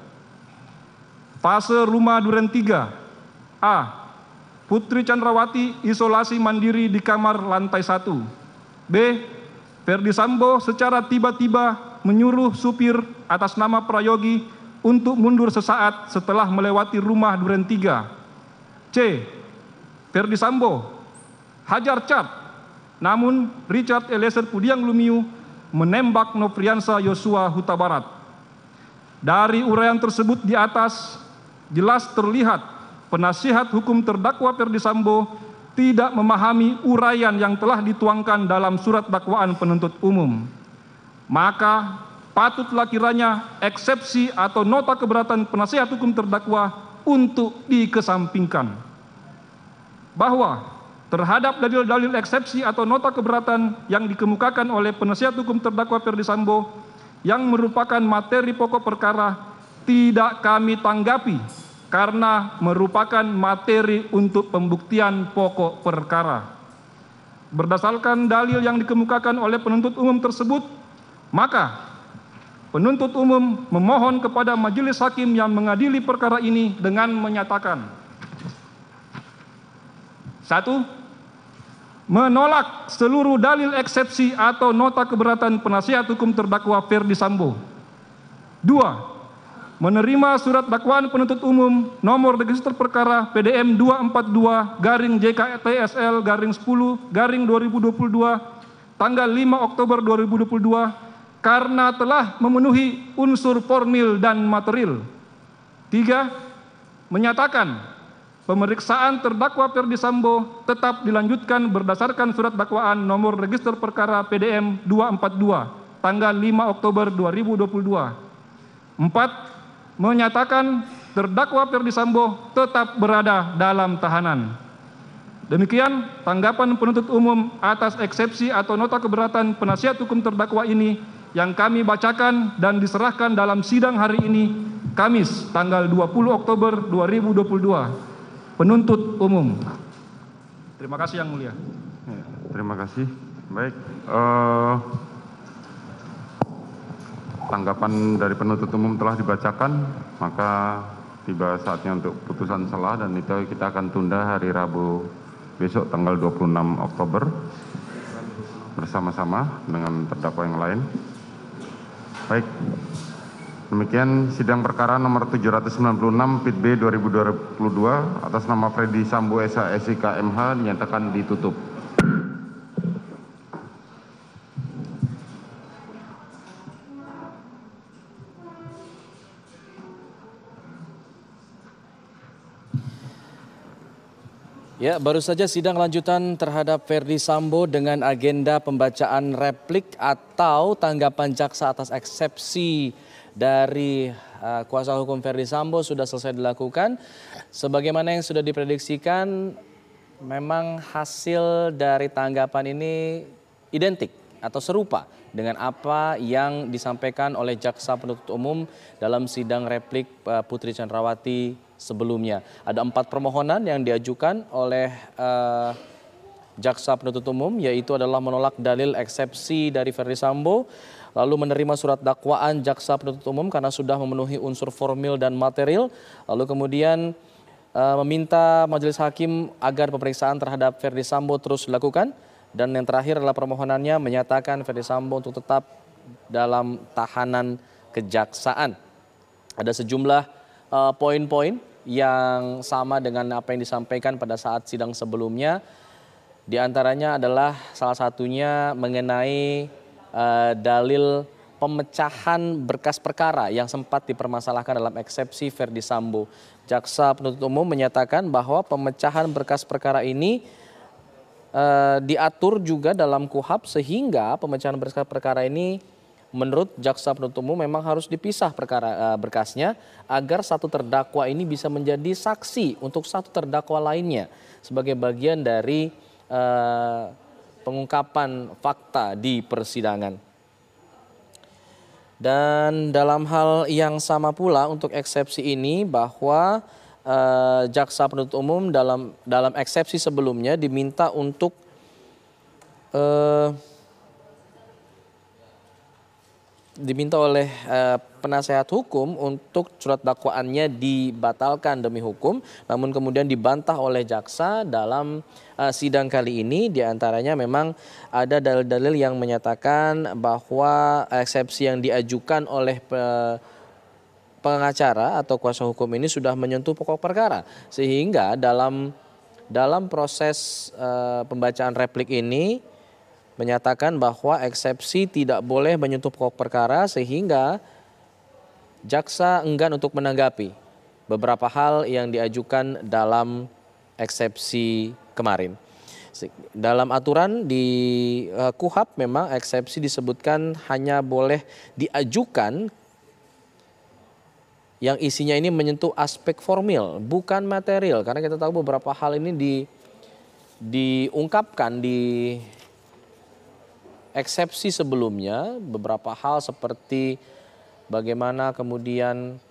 Fase rumah duren 3. A. Putri Chandrawati isolasi mandiri di kamar lantai 1. B. Ferdi Sambo secara tiba-tiba menyuruh supir atas nama Prayogi untuk mundur sesaat setelah melewati rumah duren 3. C. Ferdi Sambo hajar cat, namun Richard Eliezer Pudiang Lumiu menembak Nofriansah Yosua Huta Barat. Dari uraian tersebut di atas, jelas terlihat penasihat hukum terdakwa Ferdi Sambo tidak memahami uraian yang telah dituangkan dalam surat dakwaan penuntut umum. Maka patutlah kiranya eksepsi atau nota keberatan penasihat hukum terdakwa untuk dikesampingkan. Bahwa terhadap dalil-dalil eksepsi atau nota keberatan yang dikemukakan oleh penasihat hukum terdakwa Ferdi Sambo yang merupakan materi pokok perkara tidak kami tanggapi karena merupakan materi untuk pembuktian pokok perkara. Berdasarkan dalil yang dikemukakan oleh penuntut umum tersebut, maka penuntut umum memohon kepada majelis hakim yang mengadili perkara ini dengan menyatakan: 1. Menolak seluruh dalil eksepsi atau nota keberatan penasihat hukum terdakwa Ferdi Sambo. 2. Menerima surat dakwaan penuntut umum nomor register perkara PDM 242-JKTSL-10-2022 tanggal 5 Oktober 2022 karena telah memenuhi unsur formil dan material. 3. Menyatakan pemeriksaan terdakwa Ferdi Sambo tetap dilanjutkan berdasarkan surat dakwaan nomor register perkara PDM 242 tanggal 5 Oktober 2022. 4. Menyatakan terdakwa Ferdi Sambo tetap berada dalam tahanan. Demikian tanggapan penuntut umum atas eksepsi atau nota keberatan penasihat hukum terdakwa ini yang kami bacakan dan diserahkan dalam sidang hari ini, Kamis tanggal 20 Oktober 2022. Penuntut umum. Terima kasih Yang Mulia. Terima kasih. Baik. tanggapan dari penuntut umum telah dibacakan, maka tiba saatnya untuk putusan selah dan itu kita akan tunda hari Rabu besok tanggal 26 Oktober bersama-sama dengan terdakwa yang lain. Baik, demikian sidang perkara nomor 796 PIT B 2022 atas nama Freddy Sambo SH SIK MH dinyatakan ditutup. Ya, baru saja sidang lanjutan terhadap Ferdy Sambo dengan agenda pembacaan replik atau tanggapan jaksa atas eksepsi dari kuasa hukum Ferdy Sambo sudah selesai dilakukan. Sebagaimana yang sudah diprediksikan, memang hasil dari tanggapan ini identik atau serupa dengan apa yang disampaikan oleh jaksa penuntut umum dalam sidang replik Putri Chandrawati sebelumnya. Ada 4 permohonan yang diajukan oleh jaksa penuntut umum, yaitu adalah menolak dalil eksepsi dari Ferdy Sambo, lalu menerima surat dakwaan jaksa penuntut umum karena sudah memenuhi unsur formil dan material, lalu kemudian meminta majelis hakim agar pemeriksaan terhadap Ferdy Sambo terus dilakukan, dan yang terakhir adalah permohonannya menyatakan Ferdy Sambo untuk tetap dalam tahanan kejaksaan. Ada sejumlah poin-poin yang sama dengan apa yang disampaikan pada saat sidang sebelumnya. Di antaranya adalah salah satunya mengenai dalil pemecahan berkas perkara yang sempat dipermasalahkan dalam eksepsi Ferdy Sambo. Jaksa penuntut umum menyatakan bahwa pemecahan berkas perkara ini diatur juga dalam KUHP, sehingga pemecahan berkas perkara ini menurut jaksa penuntut umum memang harus dipisah berkasnya agar satu terdakwa ini bisa menjadi saksi untuk satu terdakwa lainnya sebagai bagian dari pengungkapan fakta di persidangan. Dan dalam hal yang sama pula untuk eksepsi ini bahwa jaksa penuntut umum dalam eksepsi sebelumnya diminta untuk diminta oleh penasehat hukum untuk surat dakwaannya dibatalkan demi hukum, namun kemudian dibantah oleh jaksa dalam sidang kali ini. Di antaranya memang ada dalil-dalil yang menyatakan bahwa eksepsi yang diajukan oleh pengacara atau kuasa hukum ini sudah menyentuh pokok perkara, sehingga dalam proses pembacaan replik ini menyatakan bahwa eksepsi tidak boleh menyentuh pokok perkara, sehingga jaksa enggan untuk menanggapi beberapa hal yang diajukan dalam eksepsi kemarin. Dalam aturan di KUHP memang eksepsi disebutkan hanya boleh diajukan yang isinya ini menyentuh aspek formil, bukan material. Karena kita tahu beberapa hal ini diungkapkan di eksepsi sebelumnya, beberapa hal seperti bagaimana kemudian